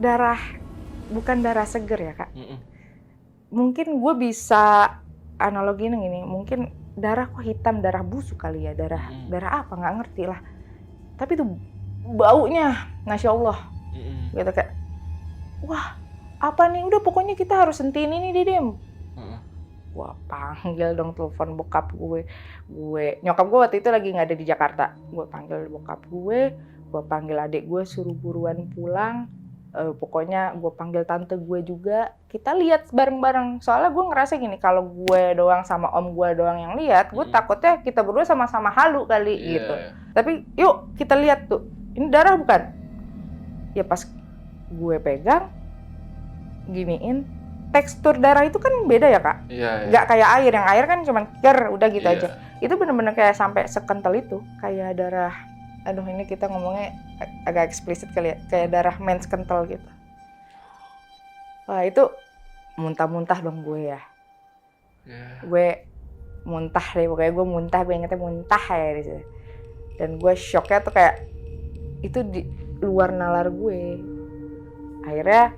Darah. Bukan darah seger ya, Kak. Mungkin gue bisa analogiin gini, mungkin darah kok hitam, darah busuk kali ya, darah apa nggak ngerti lah. Tapi tuh baunya, Masya Allah, gitu kayak, wah apa nih, udah pokoknya kita harus hentiin ini Dedem. Gua panggil dong, telepon bokap gue. Nyokap gue waktu itu lagi nggak ada di Jakarta. Gue panggil bokap gue panggil adik gue suruh buruan pulang. Pokoknya gue panggil tante gue juga, kita lihat bareng-bareng. Soalnya gue ngerasa gini, kalau gue doang sama om gue doang yang lihat, gue takutnya kita berdua sama-sama halu kali gitu. Tapi yuk kita lihat tuh, ini darah bukan? Ya pas gue pegang, giniin, tekstur darah itu kan beda ya, Kak? Nggak kayak air, yang air kan cuma ker, udah gitu aja. Itu bener-bener kayak sampai sekental itu, kayak darah. Aduh, ini kita ngomongnya agak eksplisit kali ya, kayak darah mens kental gitu. Wah, itu muntah-muntah dong gue ya. Gue muntah deh, pokoknya gue ingetnya muntah ya di situ. Dan gue shocknya tuh kayak, itu di luar nalar gue. Akhirnya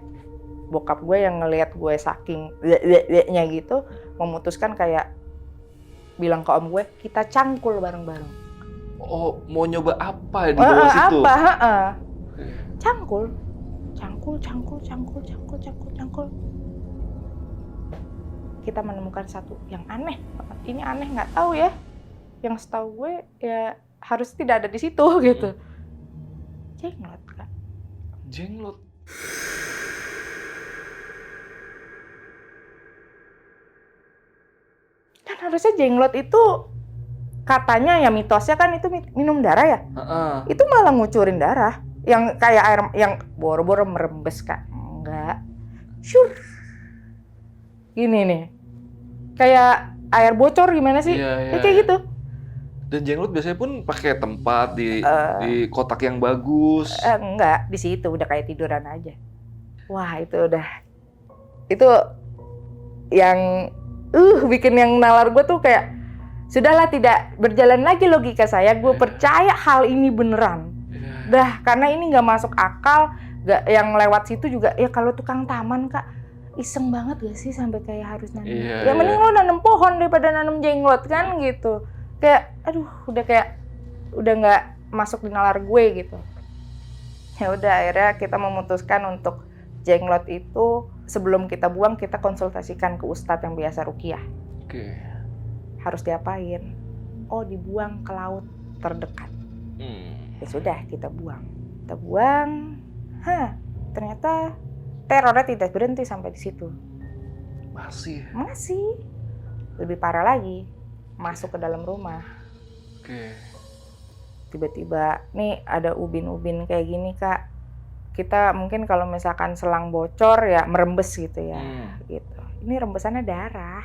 bokap gue yang ngelihat gue saking nya gitu, memutuskan kayak bilang ke om gue, kita cangkul bareng-bareng. Oh, mau nyoba apa di bawah situ? Cangkul. Kita menemukan satu yang aneh. Ini aneh, nggak tahu ya. Yang setahu gue ya harus tidak ada di situ gitu. Jenglot, Kak. Jenglot. Kan harusnya jenglot itu katanya ya, mitosnya kan itu minum darah ya. Itu malah ngucurin darah. Yang kayak air yang boro-boro merembes, Kak. Enggak. Syur. Gini nih. Kayak air bocor gimana sih? Kayak gitu. Dan jenglot biasanya pun pakai tempat di kotak yang bagus. Enggak, di situ udah kayak tiduran aja. Wah, itu udah. Itu yang bikin yang nalar gue tuh kayak, sudahlah, tidak berjalan lagi logika saya. Gue percaya hal ini beneran. Dah, karena ini nggak masuk akal. Yang lewat situ juga, ya kalau tukang taman, Kak, iseng banget gak sih sampai kayak harus nanam. Ya mending lo nanam pohon daripada nanam jenglot kan gitu. Kayak, aduh, udah nggak masuk di nalar gue gitu. Ya udah, akhirnya kita memutuskan untuk jenglot itu sebelum kita buang, kita konsultasikan ke ustadz yang biasa ruqyah. Harus diapain? Oh, dibuang ke laut terdekat. Ya sudah, kita buang. Ternyata terornya tidak berhenti sampai di situ. Masih. Lebih parah lagi, masuk ke dalam rumah. Tiba-tiba, nih ada ubin-ubin kayak gini, Kak. Kita mungkin kalau misalkan selang bocor ya merembes gitu ya. Gitu. Ini rembesannya darah.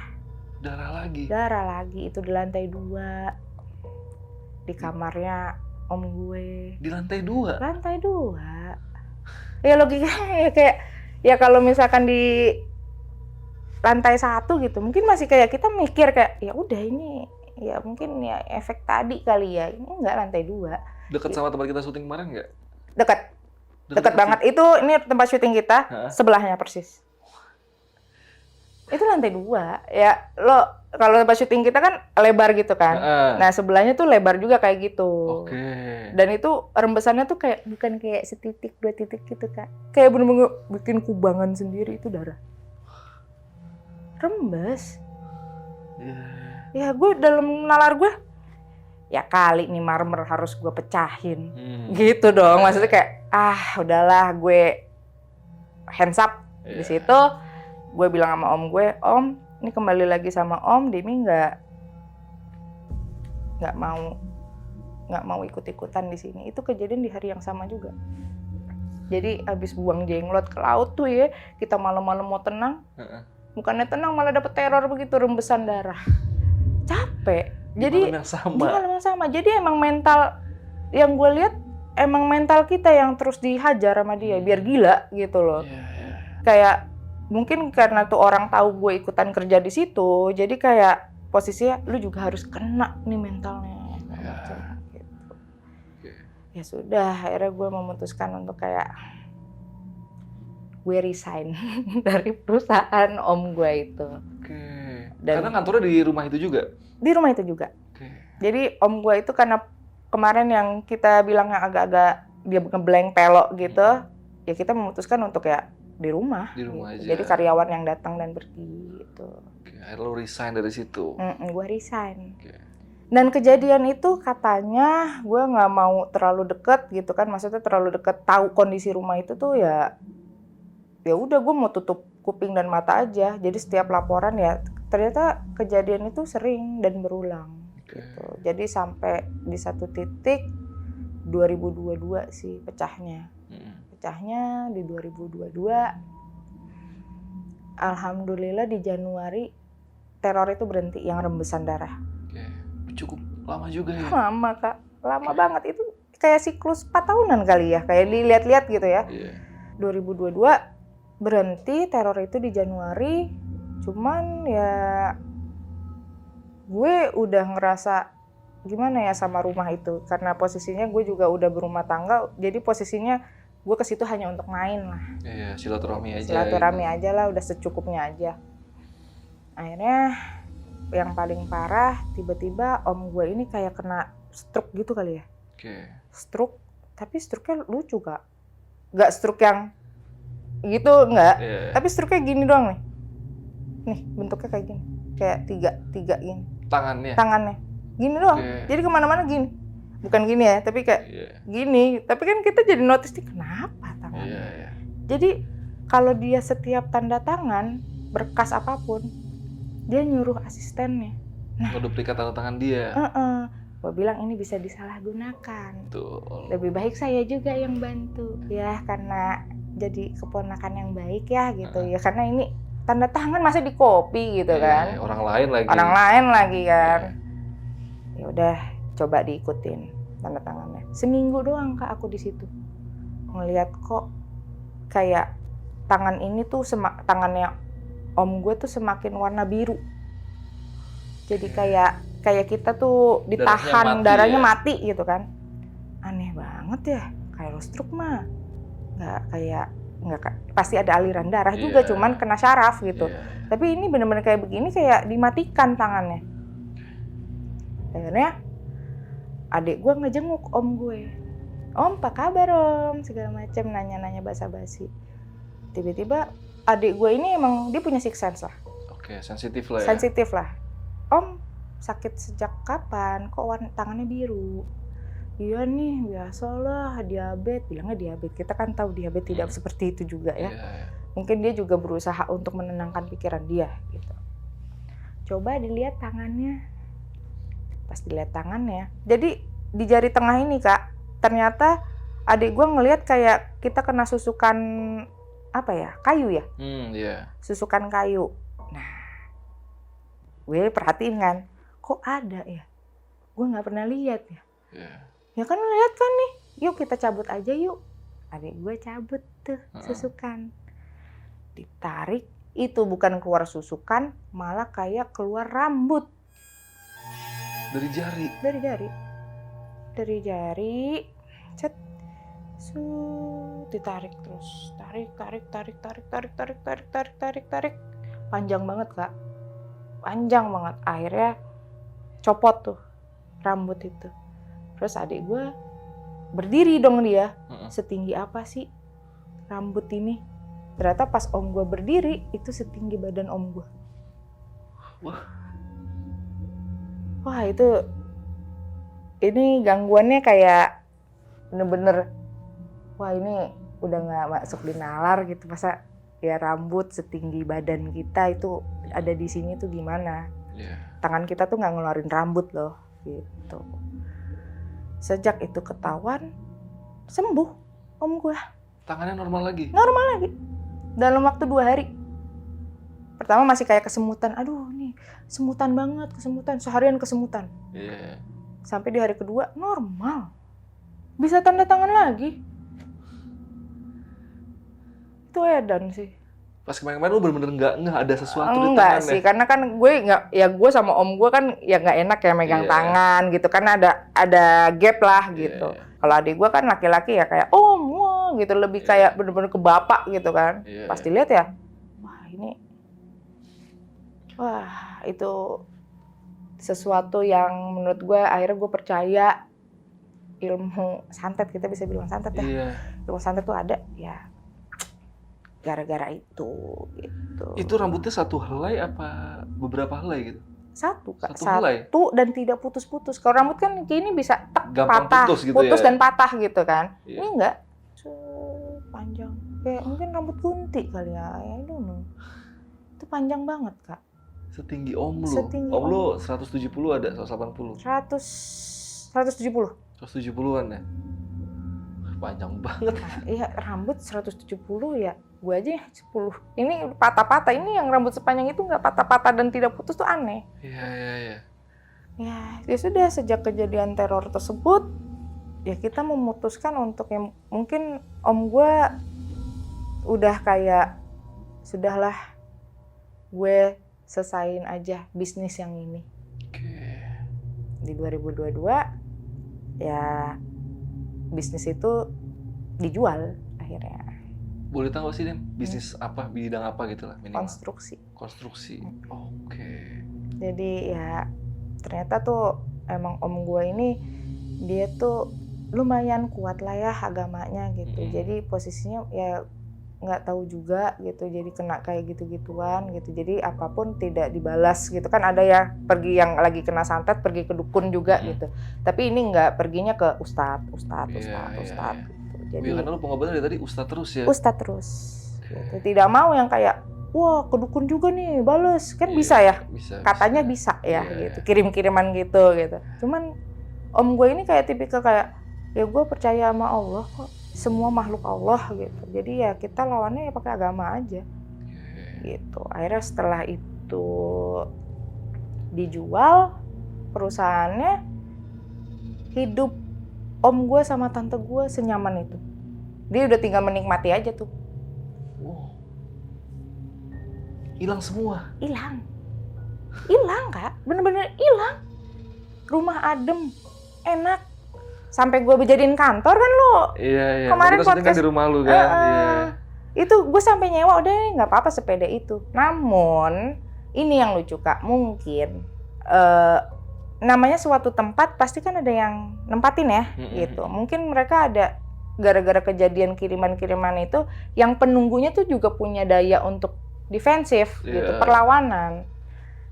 Darah lagi, itu di lantai 2. Di kamarnya om gue. Di lantai 2? Lantai 2. Ya logikanya ya kayak, ya kalau misalkan di lantai 1 gitu, mungkin masih kayak kita mikir kayak, ya udah ini, ya mungkin ya efek tadi kali ya. Ini enggak, lantai 2. Dekat sama tempat kita syuting kemarin nggak? Dekat banget. Itu, ini tempat syuting kita, sebelahnya persis. Itu lantai 2. Ya, lo kalau tempat syuting kita kan lebar gitu kan. Nah, sebelahnya tuh lebar juga kayak gitu. Dan itu rembesannya tuh kayak, bukan kayak setitik, 2 titik gitu, Kak. Kayak bener-bener bikin kubangan sendiri, itu darah. Rembes. Ya gue dalam nalar gue, ya kali nih marmer harus gue pecahin. Gitu dong, maksudnya kayak, udahlah gue hands up. Di situ gue bilang sama om gue, Om, ini kembali lagi sama Om, Demi nggak mau ikut-ikutan di sini. Itu kejadian di hari yang sama juga. Jadi abis buang jenglot ke laut tuh ya, kita malam-malam mau tenang, bukannya tenang malah dapet teror begitu, rembesan darah. Capek. Jadi di malam yang sama. Jadi emang mental yang gue lihat, emang mental kita yang terus dihajar sama dia biar gila gitu loh. Kayak mungkin karena tuh orang tahu gue ikutan kerja di situ, jadi kayak posisinya lu juga harus kena nih mentalnya. Ya sudah, akhirnya gue memutuskan untuk kayak gue resign dari perusahaan om gue itu. Karena kantornya di rumah itu juga? Di rumah itu juga. Jadi om gue itu karena kemarin yang kita bilang yang agak-agak dia ngeblank pelok gitu, ya kita memutuskan untuk ya di rumah gitu. Aja. Jadi karyawan yang datang dan pergi gitu. Akhirnya lo resign dari situ? Gue resign. Dan kejadian itu katanya gue nggak mau terlalu deket gitu kan, maksudnya terlalu deket tahu kondisi rumah itu tuh ya udah gue mau tutup kuping dan mata aja. Jadi setiap laporan ya ternyata kejadian itu sering dan berulang gitu. Jadi sampai di satu titik 2022 sih pecahnya. Pecahnya di 2022. Alhamdulillah di Januari teror itu berhenti yang rembesan darah. Cukup lama juga ya? Lama Kak, lama banget. Itu kayak siklus 4 tahunan kali ya, kayak dilihat-lihat gitu ya. 2022 berhenti teror itu di Januari, cuman ya gue udah ngerasa gimana ya sama rumah itu, karena posisinya gue juga udah berumah tangga, jadi posisinya gue ke situ hanya untuk main lah. Iya, silaturahmi aja. Silaturahmi aja lah, udah secukupnya aja. Akhirnya yang paling parah, tiba-tiba om gue ini kayak kena stroke gitu kali ya. Stroke, tapi stroke-nya lucu Kak. Gak stroke yang gitu, enggak. Tapi stroke-nya gini doang nih. Nih, bentuknya kayak gini. Kayak tiga gini. Tangannya. Gini doang. Jadi kemana-mana gini. Bukan gini ya, tapi kayak gini. Tapi kan kita jadi notice nih, kenapa tangannya. Jadi kalau dia setiap tanda tangan, berkas apapun, dia nyuruh asistennya. Ngeduplikat tanda tangan dia. Gue bilang ini bisa disalahgunakan. Betul. Lebih baik saya juga yang bantu. Ya karena jadi keponakan yang baik ya gitu. Ya karena ini tanda tangan masa di copy gitu kan. Orang lain lagi kan. Ya udah coba diikutin tanda tangannya. Seminggu doang Kak aku di situ. Ngeliat kok kayak tangan ini tuh tangannya om gue tuh semakin warna biru. Jadi kayak kita tuh ditahan, darahnya mati gitu kan. Aneh banget ya, kayak stroke mah nggak pasti ada aliran darah juga, cuman kena syaraf gitu. Tapi ini bener-bener kayak begini, kayak dimatikan tangannya. Akhirnya adik gue ngejenguk om gue. Om, apa kabar om? Segala macam, nanya-nanya basa-basi. Tiba-tiba adik gue ini emang dia punya sixth sense lah. Sensitif lah ya. Sensitif lah. Om, sakit sejak kapan? Kok tangannya biru? Iya nih, biasalah diabetes. Bilangnya diabetes. Kita kan tahu diabetes tidak seperti itu juga ya. Mungkin dia juga berusaha untuk menenangkan pikiran dia gitu. Coba dilihat tangannya. Pas dilihat tangannya, jadi di jari tengah ini Kak, ternyata adik gue ngelihat kayak kita kena susukan apa ya, kayu ya. Susukan kayu. Nah, gue perhatiin kan, kok ada ya? Gue nggak pernah lihat ya. Ya kan lihat kan nih, yuk kita cabut aja yuk. Adik gue cabut tuh susukan. Ditarik, itu bukan keluar susukan, malah kayak keluar rambut. Dari jari? Dari jari, cet, ditarik terus. Tarik. Panjang banget Kak. Panjang banget. Akhirnya copot tuh rambut itu. Terus adik gue berdiri dong dia. Setinggi apa sih rambut ini? Ternyata pas om gue berdiri, itu setinggi badan om gue. Wah. Wah itu, ini gangguannya kayak bener-bener, wah ini udah nggak masuk di nalar gitu. Masa ya rambut setinggi badan kita itu ada di sini tuh gimana? Tangan kita tuh nggak ngeluarin rambut loh gitu. Sejak itu ketahuan, sembuh om gue. Tangannya normal lagi? Normal lagi. Dalam waktu 2 hari. Pertama masih kayak kesemutan. Aduh nih semutan banget, kesemutan. Seharian kesemutan. Iya. Sampai di hari kedua normal. Bisa tanda tangan lagi. Itu edan sih. Pas kemarin-kemarin lu bener-bener nggak ada sesuatu di Enggak tangannya? sih, karena kan gue nggak, ya gue sama om gue kan ya nggak enak ya megang Iya. tangan gitu. Kan ada gap lah gitu. Iya. Kalau adik gue kan laki-laki ya kayak om, wah gitu. Lebih kayak bener-bener ke bapak gitu kan. Iya. Pasti lihat ya, wah itu sesuatu yang menurut gue akhirnya gue percaya ilmu santet, kita bisa bilang santet ya. Iya. Ilmu santet tuh ada ya gara-gara itu gitu. Itu rambutnya satu helai apa beberapa helai gitu? Satu Kak, Satu helai? satu dan tidak putus-putus. Kalau rambut kan gini bisa Gampang patah, putus gitu putus ya? dan patah gitu kan. Iya. Ini enggak, panjang. Kayak mungkin rambut gunti kali ya, I don't know. Itu panjang banget Kak. Setinggi om lu? Setinggi Om lu om. 170 ada? 180? 170. 170-an ya? Panjang banget. Nah, iya rambut 170 ya, gue aja 10. Ini patah-patah, ini yang rambut sepanjang itu nggak patah-patah dan tidak putus tuh aneh. Iya. Ya sudah, sejak kejadian teror tersebut, ya kita memutuskan untuk yang mungkin om gue udah kayak, sudahlah gue selesain aja bisnis yang ini. Oke. Di 2022 ya bisnis itu dijual akhirnya. Boleh tahu sih, Dem? Bisnis apa, bidang apa gitu lah minimal? Konstruksi. Oke. Jadi ya ternyata tuh emang om gue ini dia tuh lumayan kuat lah ya agamanya gitu. Jadi posisinya ya nggak tahu juga gitu, jadi kena kayak gitu-gituan gitu. Jadi apapun tidak dibalas gitu kan. Ada ya pergi yang lagi kena santet pergi ke dukun juga gitu. Tapi ini nggak, perginya ke ustadz gitu. Jadi karena lu pengobatan dari tadi ustadz terus ya? Ustadz terus gitu. Tidak mau yang kayak wah ke dukun juga nih bales kan. Bisa ya, katanya bisa ya gitu, kirim-kiriman gitu. Cuman om gue ini kayak tipikal kayak ya gue percaya sama Allah kok, semua makhluk Allah gitu. Jadi ya kita lawannya ya pakai agama aja gitu. Akhirnya setelah itu dijual perusahaannya, hidup om gue sama tante gue senyaman itu. Dia udah tinggal menikmati aja tuh. Wow. Hilang semua? Hilang Kak, bener-bener hilang. Rumah adem, enak. Sampai gue dijadiin kantor kan lo. Iya. Kemarin kita podcast kan di rumah lu kan. Itu gue sampai nyewa, udah nggak apa-apa sepeda itu. Namun ini yang lucu Kak, mungkin namanya suatu tempat pasti kan ada yang nempatin ya gitu. Mungkin mereka ada gara-gara kejadian kiriman-kiriman itu, yang penunggunya tuh juga punya daya untuk defensif gitu, perlawanan.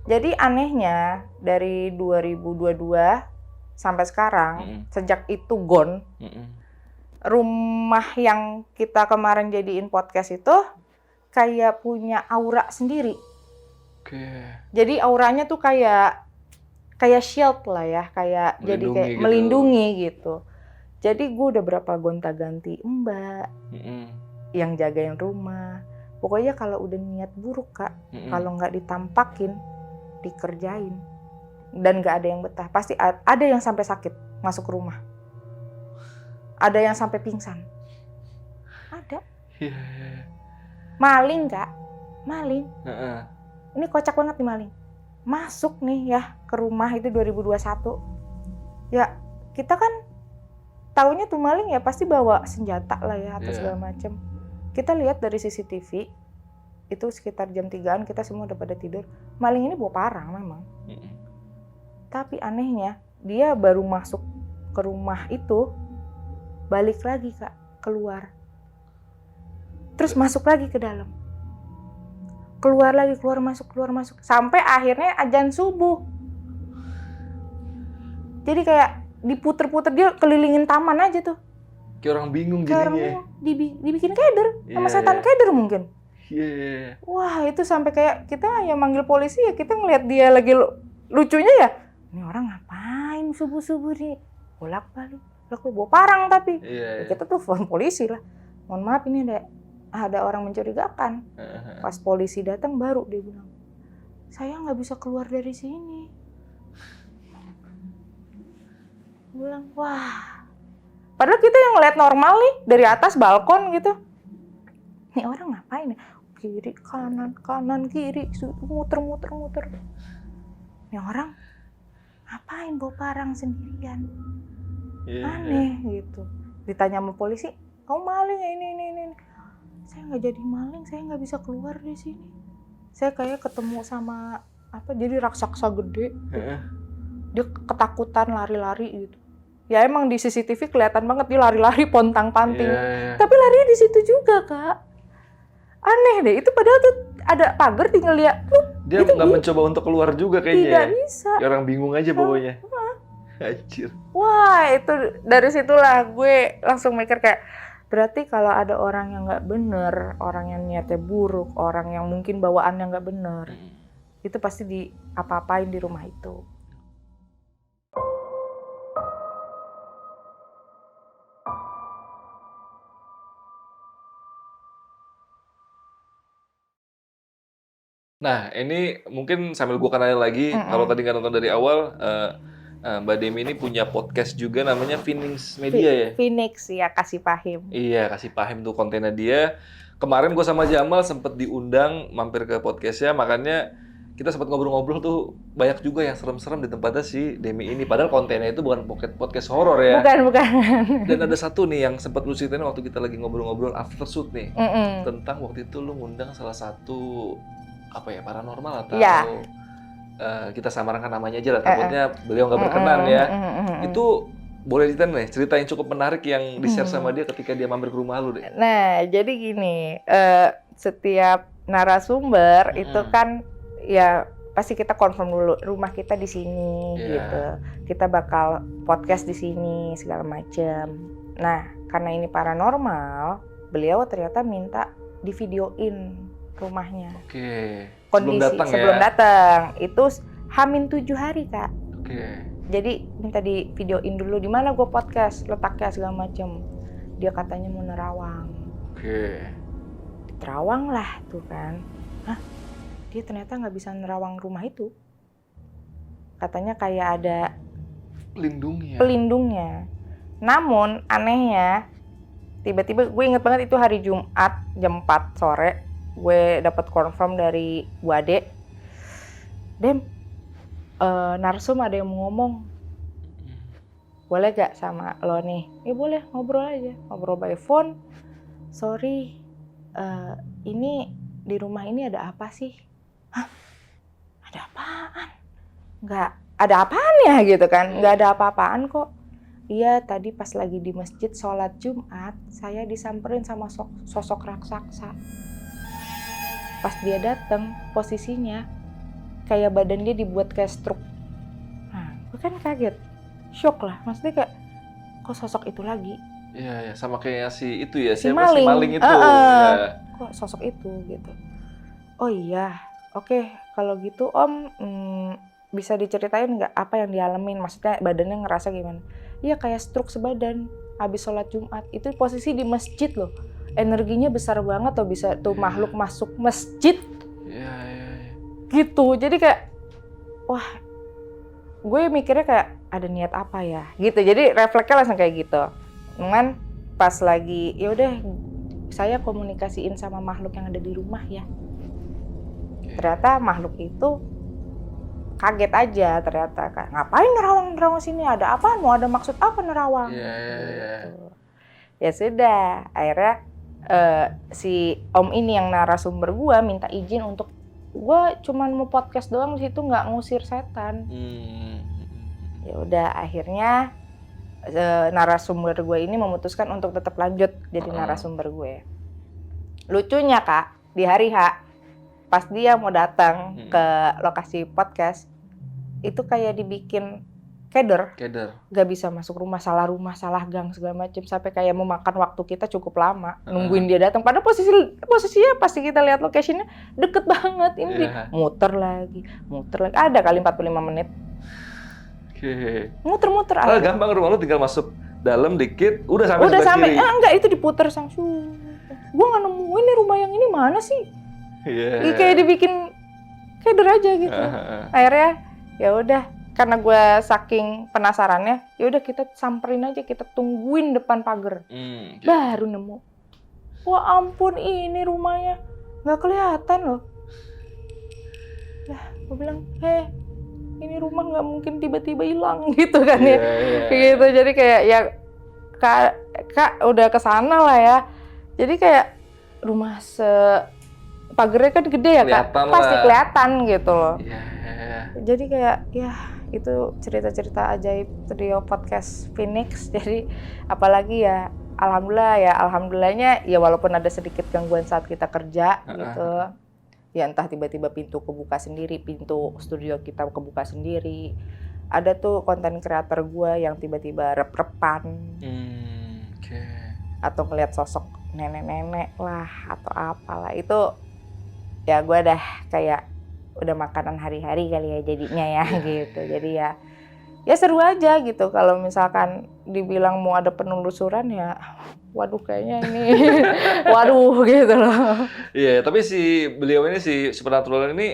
Jadi anehnya dari 2022 sampai sekarang, sejak itu gone, rumah yang kita kemarin jadiin podcast itu kayak punya aura sendiri. Jadi auranya tuh kayak shield lah ya, kayak jadi kayak gitu. Melindungi gitu. Jadi gue udah berapa gonta-ganti mbak yang jagain rumah. Pokoknya kalau udah niat buruk Kak, kalau nggak ditampakin, dikerjain. Dan nggak ada yang betah. Pasti ada yang sampai sakit masuk rumah. Ada yang sampai pingsan. Ada. Maling Kak, maling. Ini kocak banget nih maling. Masuk nih ya ke rumah itu 2021. Ya kita kan taunya tuh maling ya pasti bawa senjata lah ya atau segala macem. Kita lihat dari CCTV itu sekitar jam 3-an kita semua udah pada tidur. Maling ini bawa parang memang. Tapi anehnya dia baru masuk ke rumah itu balik lagi Kak keluar. Terus masuk lagi ke dalam. Keluar lagi, keluar masuk sampai akhirnya azan subuh. Jadi kayak diputer-puter, dia kelilingin taman aja tuh. Kayak orang bingung Kayak orang jadinya. bingung, dibikin keder, sama Iya, setan iya. keder mungkin. Iya. Wah, itu sampai kayak kita ya manggil polisi ya, kita ngeliat dia lagi lucunya ya. Ini orang ngapain subuh-subuh nih? Bolak-balik. Lah kok bawa parang tapi. Iya. Ya, kita tuh telepon polisi lah. Mohon maaf ini ada orang mencurigakan. Pas polisi datang baru dia bilang, saya nggak bisa keluar dari sini. Dia bilang, wah. Padahal kita yang ngeliat normal nih dari atas balkon gitu. Ini orang ngapain ya? Kiri, kanan, kiri, muter. Ini orang ngapain bawa parang sendirian? Aneh gitu. Ditanya sama polisi, kamu maling ya ini. Saya nggak jadi maling, saya nggak bisa keluar dari sini. Saya kayak ketemu sama jadi raksasa gede. Dia ketakutan lari-lari gitu. Ya emang di CCTV kelihatan banget dia lari-lari pontang-panting. Tapi larinya di situ juga, Kak. Aneh deh, itu padahal tuh ada pagar tinggal lihat. Dia nggak mencoba untuk keluar juga kayaknya. Tidak bisa. Ya, orang bingung aja pokoknya. Anjir. Wah, itu dari situlah gue langsung mikir kayak, berarti kalau ada orang yang nggak bener, orang yang niatnya buruk, orang yang mungkin bawaannya nggak bener, itu pasti apa-apain di rumah itu. Nah, ini mungkin sambil gue kenalin lagi, kalau tadi nggak nonton dari awal, Mbak Demi ini punya podcast juga namanya Phoenix Media ya? Phoenix ya, Kasih Pahim. Iya, Kasih Pahim tuh kontennya dia. Kemarin gue sama Jamal sempet diundang mampir ke podcastnya, makanya kita sempat ngobrol-ngobrol tuh banyak juga yang serem-serem di tempatnya si Demi ini. Padahal kontennya itu bukan podcast horor ya. Bukan. Dan ada satu nih yang sempat lu ceritain waktu kita lagi ngobrol-ngobrol after shoot nih. Tentang waktu itu lu ngundang salah satu paranormal atau kita samarkan namanya aja lah, takutnya beliau nggak berkenan ya. Itu boleh diceritain nih, cerita yang cukup menarik yang di-share sama dia ketika dia mampir ke rumah lu deh. Nah, jadi gini, setiap narasumber itu kan ya pasti kita confirm dulu rumah kita di sini gitu. Kita bakal podcast di sini segala macam. Nah, karena ini paranormal, beliau ternyata minta divideoin rumahnya. Oke. Kondisi sebelum datang itu H-7 hari, Kak. Oke. Jadi minta di videoin dulu di mana gue podcast, letaknya segala macem. Dia katanya mau nerawang. Oke. Terawang lah tuh kan. Hah? Dia ternyata nggak bisa nerawang rumah itu. Katanya kayak ada pelindungnya. Namun anehnya, tiba-tiba gue inget banget itu hari Jumat jam 4 sore. Gue dapat confirm dari Bu Ade, Dem, narsum ada yang mau ngomong, boleh gak sama lo nih? Ya boleh, ngobrol aja, ngobrol by phone. Sorry, ini di rumah ini ada apa sih? Hah? Ada apaan? Nggak ada apaan ya gitu kan? Nggak ada apa-apaan kok. Iya, tadi pas lagi di masjid sholat Jumat, saya disamperin sama sosok raksasa. Pas dia datang, posisinya kayak badan dia dibuat kayak struk. Nah, gue kan kaget, shock lah. Maksudnya kayak, kok sosok itu lagi? Iya, sama kayak si itu ya, si maling. Si maling itu. Ya. Kok sosok itu gitu? Oh iya, oke. Kalau gitu Om, bisa diceritain nggak apa yang dialamin? Maksudnya badannya ngerasa gimana? Iya kayak struk sebadan. Habis sholat Jumat, itu posisi di masjid loh. Energinya besar banget tuh, bisa tuh makhluk masuk masjid. Iya. Gitu, jadi kayak, wah, gue mikirnya kayak ada niat apa ya, gitu. Jadi refleksnya langsung kayak gitu. Cuman pas lagi, ya udah, saya komunikasiin sama makhluk yang ada di rumah ya. Ternyata makhluk itu kaget aja ternyata, kayak ngapain nerawang sini, ada apa, mau ada maksud apa nerawang? Gitu. Ya sudah, akhirnya si Om ini yang narasumber gue minta izin untuk gue cuman mau podcast doang di situ, nggak ngusir setan. Ya udah, akhirnya narasumber gue ini memutuskan untuk tetap lanjut jadi narasumber gue. Lucunya Kak, di hari H pas dia mau datang ke lokasi podcast, itu kayak dibikin keder, Keder. nggak bisa masuk rumah, salah gang segala macam, sampai kayak memakan waktu kita cukup lama nungguin dia datang. Padahal posisinya pasti kita lihat locationnya deket banget, ini Iya. muter lagi, ada kali 45 menit, Oke. muter-muter. Padahal gampang, rumah lu tinggal masuk dalam dikit, udah sampai Udah sebelah sampai, kiri. enggak, itu diputer langsung. Gue nggak nemuin nih rumah yang ini mana sih? Iya. Kayak dibikin keder aja gitu. Akhirnya ya udah, karena gue saking penasarannya, ya udah kita samperin aja, kita tungguin depan pagar. Oke. Baru nemu. Wah ampun, ini rumahnya nggak kelihatan loh. Lah, gue bilang, ini rumah nggak mungkin tiba-tiba hilang gitu kan ya. Iya. Gitu, jadi kayak ya kak udah kesana lah ya. Jadi kayak rumah pagarnya kan gede ya kak, Kelihatan pasti lah. kelihatan gitu loh. Iya. Jadi kayak ya itu cerita-cerita ajaib trio podcast Phoenix. Jadi apalagi ya alhamdulillahnya ya walaupun ada sedikit gangguan saat kita kerja gitu. Ya entah tiba-tiba pintu kebuka sendiri, pintu studio kita kebuka sendiri. Ada tuh konten kreator gue yang tiba-tiba rep-repan. Oke. Atau ngeliat sosok nenek-nenek lah atau apalah, itu ya gue dah kayak udah makanan hari-hari kali ya jadinya ya gitu. Jadi ya seru aja gitu kalau misalkan dibilang mau ada penelusuran ya waduh kayaknya ini waduh gitu loh. Iya, tapi beliau ini si Supernatural ini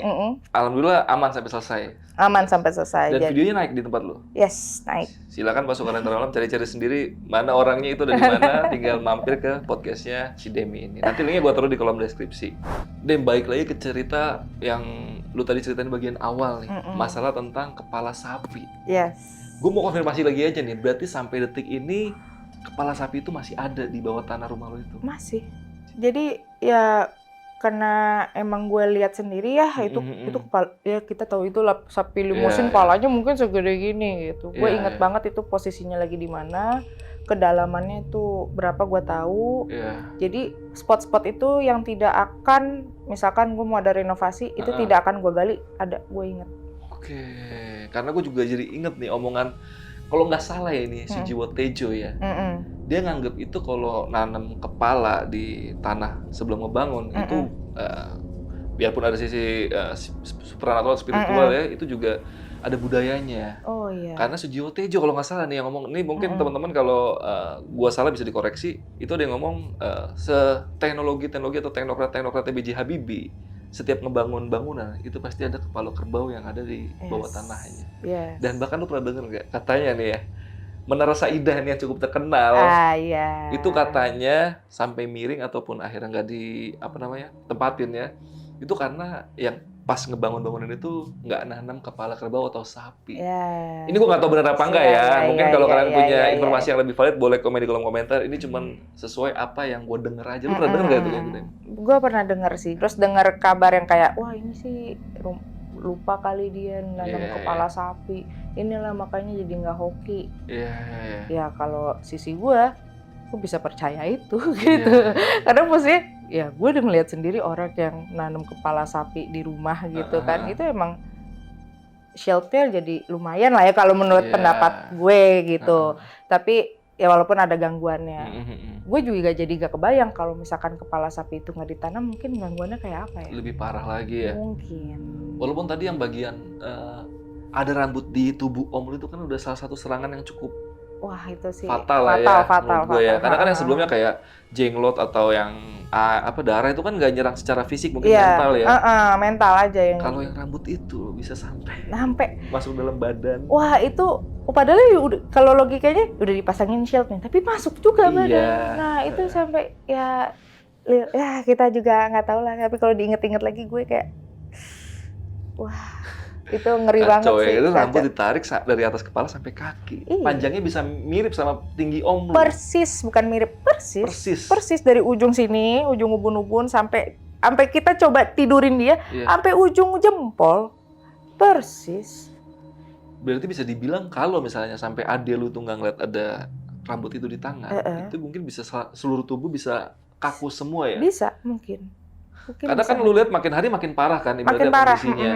alhamdulillah aman sampai selesai. Aman sampai selesai. Dan videonya naik di tempat lo? Yes, naik. Silakan masuk ke Lentera Malam, cari-cari sendiri mana orangnya itu dari mana, tinggal mampir ke podcastnya si Demi ini. Nanti linknya gue taruh di kolom deskripsi. Dem, balik lagi ke cerita yang lu tadi ceritain bagian awal nih, masalah tentang kepala sapi. Yes. Gue mau konfirmasi lagi aja nih, berarti sampai detik ini kepala sapi itu masih ada di bawah tanah rumah lo itu? Masih. Jadi ya karena emang gue lihat sendiri ya itu kepala, ya kita tahu itu lah sapi limusin palanya mungkin segede gini gitu. Gue inget banget itu posisinya lagi di mana, kedalamannya itu berapa gue tahu. Jadi spot-spot itu yang tidak akan, misalkan gue mau ada renovasi itu tidak akan gue gali, ada, gue inget. Oke, karena gue juga jadi inget nih omongan, kalau nggak salah ya ini Sujiwo Tejo ya, dia nganggep itu kalau nanam kepala di tanah sebelum ngebangun itu biarpun ada sisi supernatural spiritual ya, itu juga ada budayanya. Oh iya. Karena Sujiwo Tejo kalau nggak salah nih yang ngomong, ini mungkin teman-teman kalau gua salah bisa dikoreksi, itu dia ngomong teknologi atau teknokrat B.J. Habibie, setiap ngebangun bangunan itu pasti ada kepala kerbau yang ada di bawah tanahnya. Dan bahkan lu pernah denger nggak katanya nih ya, Menara Saidah nih yang cukup terkenal, itu katanya sampai miring ataupun akhirnya nggak tempatin ya, itu karena yang pas ngebangun bangunan itu nggak nanam kepala kerbau atau sapi. Ini gue nggak tahu benar apa enggak ya. Mungkin kalau kalian punya informasi yang lebih valid boleh komen di kolom komentar. Ini cuman sesuai apa yang gue denger aja. Lu pernah denger nggak itu kayak gitu? Gue pernah denger sih. Terus denger kabar yang kayak wah ini sih lupa kali dia nanam kepala sapi. Inilah makanya jadi nggak hoki. Ya kalau sisi gue bisa percaya itu gitu. Karena maksudnya ya gue udah ngeliat sendiri orang yang nanam kepala sapi di rumah gitu kan, itu emang shieldnya jadi lumayan lah ya kalau menurut pendapat gue gitu. Tapi ya walaupun ada gangguannya, gue juga jadi gak kebayang kalau misalkan kepala sapi itu nggak ditanam, mungkin gangguannya kayak apa ya? Lebih parah lagi ya. Mungkin. Walaupun tadi yang bagian ada rambut di tubuh Om lu itu kan udah salah satu serangan yang cukup itu sih fatal ya. Karena kan yang sebelumnya kayak jenglot atau yang darah itu kan nggak nyerang secara fisik, mungkin mental ya. Mental aja yang. Kalau yang rambut itu bisa sampai masuk dalam badan. Wah itu padahal kalau logikanya udah dipasangin shield nih, tapi masuk juga badan. Nah itu sampai ya kita juga nggak tahu lah. Tapi kalau diinget-inget lagi gue kayak wah. Itu ngeri banget sih. Itu rambut ditarik dari atas kepala sampai kaki. Panjangnya bisa mirip sama tinggi Om lu. Persis, bukan mirip, persis dari ujung sini, ujung ubun-ubun sampai kita coba tidurin dia sampai ujung jempol. Persis. Berarti bisa dibilang kalau misalnya sampai ade lu tuh nggak ngeliat ada rambut itu di tangan, itu mungkin bisa seluruh tubuh bisa kaku semua ya? Bisa, mungkin. Karena kan lu lihat makin hari makin parah kan ibaratnya kondisinya.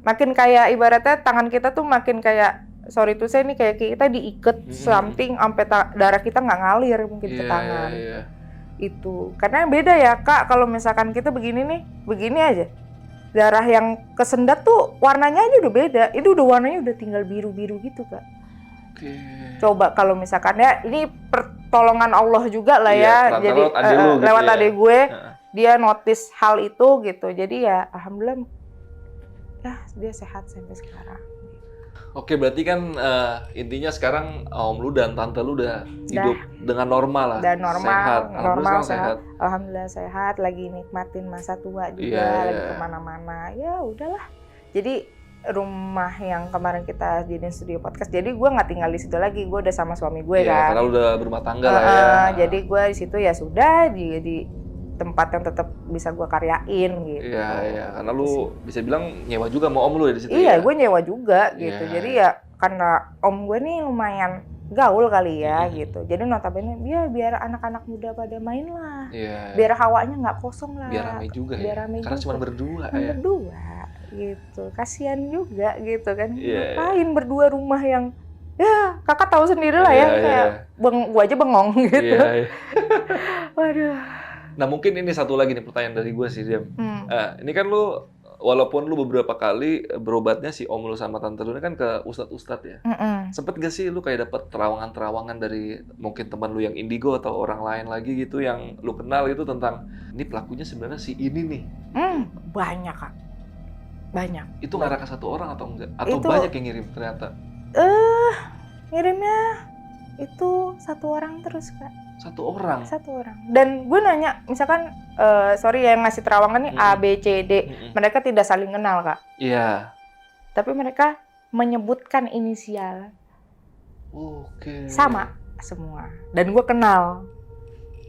Makin kayak ibaratnya tangan kita tuh makin kayak sorry tuh saya nih kayak kita diikat something sampai darah kita nggak ngalir mungkin ke tangan. Itu karena beda ya Kak, kalau misalkan kita begini nih, begini aja darah yang kesendat tuh warnanya aja udah beda, itu udah warnanya udah tinggal biru-biru gitu Kak. Coba kalau misalkan ya ini pertolongan Allah juga lah ya, jadi lewat adek gue dia notice hal itu gitu, jadi ya alhamdulillah ya dia sehat sampai sekarang. Oke, berarti kan intinya sekarang om lu dan tante lu udah hidup dengan normal lah. Dan normal, sehat. Alhamdulillah sehat, lagi nikmatin masa tua juga, lagi kemana-mana. Ya udahlah. Jadi rumah yang kemarin kita jadiin studio podcast, jadi gue nggak tinggal di situ lagi, gue udah sama suami gue kan. Karena udah berumah tangga lah ya. Jadi gue di situ ya sudah di tempat yang tetap bisa gue karyain gitu. Iya, karena lu bisa bilang nyewa juga sama om lu ya di situ. Iya, gue nyewa juga gitu. Jadi ya karena om gue nih lumayan gaul kali ya gitu. Jadi notabene ya biar anak-anak muda pada main lah. Biar hawanya nggak kosong lah. Biar ramai juga ya. Karena cuma berdua ya. Berdua gitu. Kasihan juga gitu kan. Ngapain berdua rumah yang ya kakak tahu sendiri lah ya kayak gue aja bengong gitu. Waduh. Nah mungkin ini satu lagi nih pertanyaan dari gue sih Diam. Ini kan lu walaupun lu beberapa kali berobatnya si om lu sama tante lu ini kan ke ustadz-ustadz ya. Sempet gak sih lu kayak dapet terawangan-terawangan dari mungkin teman lu yang indigo atau orang lain lagi gitu yang lu kenal itu tentang ini pelakunya sebenarnya si ini nih? Banyak Kak. Banyak. Itu ngarah ke satu orang atau enggak? Atau itu, banyak yang ngirim ternyata? Ngirimnya itu satu orang terus Kak. Satu orang? Satu orang. Dan gue nanya, misalkan, sorry ya yang ngasih terawangan nih A, B, C, D. Mereka tidak saling kenal Kak. Iya. Tapi mereka menyebutkan inisial. Oke. Sama semua. Dan gue kenal.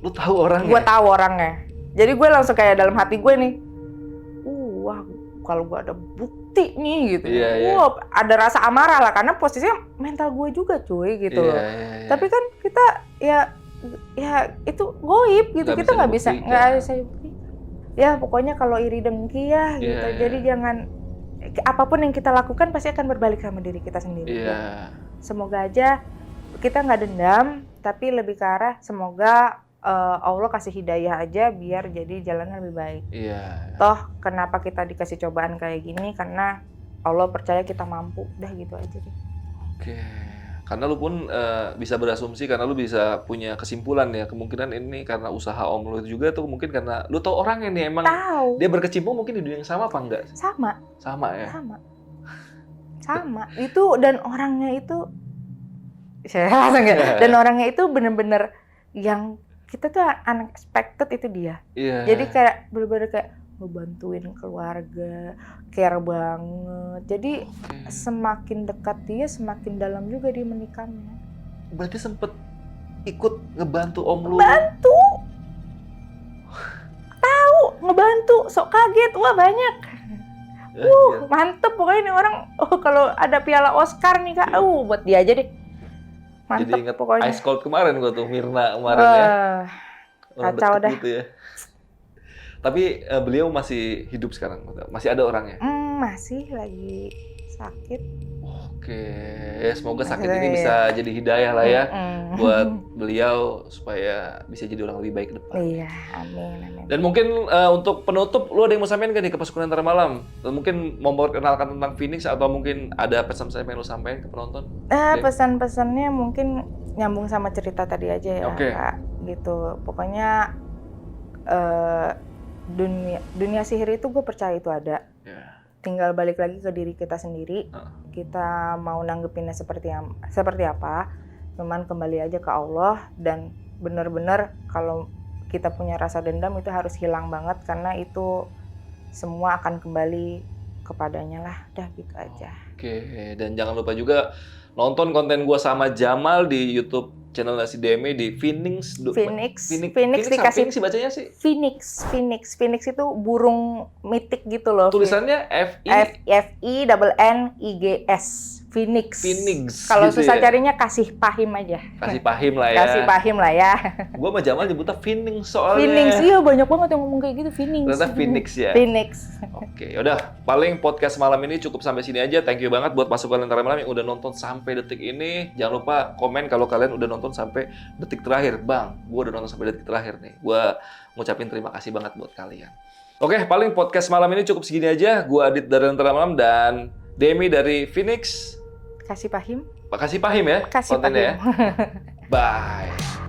Lu tahu orangnya? Gue tahu orangnya. Jadi gue langsung kayak dalam hati gue nih, wah kalau gue ada bukti nih gitu. Wah ada rasa amarah lah karena posisinya mental gue juga cuy gitu loh. Tapi kan kita ya itu goib gitu, kita nggak bisa bukti. Ya pokoknya kalau iri dengki ya gitu. Jadi jangan apapun yang kita lakukan pasti akan berbalik sama diri kita sendiri. Semoga aja kita nggak dendam, tapi lebih ke arah semoga Allah kasih hidayah aja biar jadi jalannya lebih baik. Toh kenapa kita dikasih cobaan kayak gini, karena Allah percaya kita mampu, udah gitu aja deh. Oke. Karena lu pun bisa berasumsi, karena lu bisa punya kesimpulan ya, kemungkinan ini karena usaha om lu itu juga tuh mungkin karena lu tahu orangnya nih emang dia berkecimpung mungkin di dunia yang sama apa enggak? Sama ya? Sama. Itu dan orangnya itu dan orangnya itu bener-bener yang kita tuh unexpected itu dia. Jadi kayak bener-bener kayak ngebantuin keluarga, care banget. Jadi semakin dekat dia, semakin dalam juga dia menikamnya. Berarti sempet ikut ngebantu om lu? Bantu! Tahu, ngebantu, sok kaget, wah banyak. Mantep pokoknya ini orang, kalau ada piala Oscar nih Kak, buat dia aja deh. Mantep. Jadi inget pokoknya. Ice Cold kemarin gua tuh, Mirna kemarin ya. Kacau dah. Gitu ya. Tapi beliau masih hidup sekarang? Masih ada orangnya? Masih lagi sakit. Oke, ya semoga sakit ini bisa jadi hidayah lah ya buat beliau supaya bisa jadi orang lebih baik ke depan. Iya, amin. Dan mungkin untuk penutup, lu ada yang mau sampaikan gak nih ke Pasukan Antara Malam? Mungkin mau perkenalkan tentang Phoenix atau mungkin ada pesan-pesan yang lu sampaikan ke penonton? Pesan-pesannya mungkin nyambung sama cerita tadi aja ya Kak. Gitu, pokoknya dunia sihir itu gue percaya itu ada. Tinggal balik lagi ke diri kita sendiri. Kita mau nanggepinnya seperti apa. Cuman kembali aja ke Allah dan benar-benar kalau kita punya rasa dendam itu harus hilang banget karena itu semua akan kembali kepadanya lah. Udah gitu aja. Oke, dan jangan lupa juga nonton konten gua sama Jamal di YouTube channelnya si Demi di Phoenix. Phoenix dikasih sih bacanya sih. Phoenix itu burung mitik gitu loh. Tulisannya F-I-N-I-G-S. Phoenix. Kalau gitu susah ya? carinya kasih pahim aja. Kasih pahim lah ya. Kasih pahim lah ya. Gua sama Jamal nyebutnya Phoenix soalnya. Phoenix, iya banyak banget yang ngomong kayak gitu, Phoenix. Ternyata Phoenix ya. Phoenix. Oke, yaudah. Paling podcast malam ini cukup sampai sini aja. Thank you banget buat pasukan Lentera Malam yang udah nonton sampai detik ini. Jangan lupa komen kalau kalian udah nonton sampai detik terakhir. Bang, gua udah nonton sampai detik terakhir nih. Gua ngucapin terima kasih banget buat kalian. Oke, paling podcast malam ini cukup segini aja. Gua Adit dari Lentera Malam dan Demi dari Phoenix. Kasih pahim. Makasih pahim ya Kasih kontennya pahim. ya. Bye.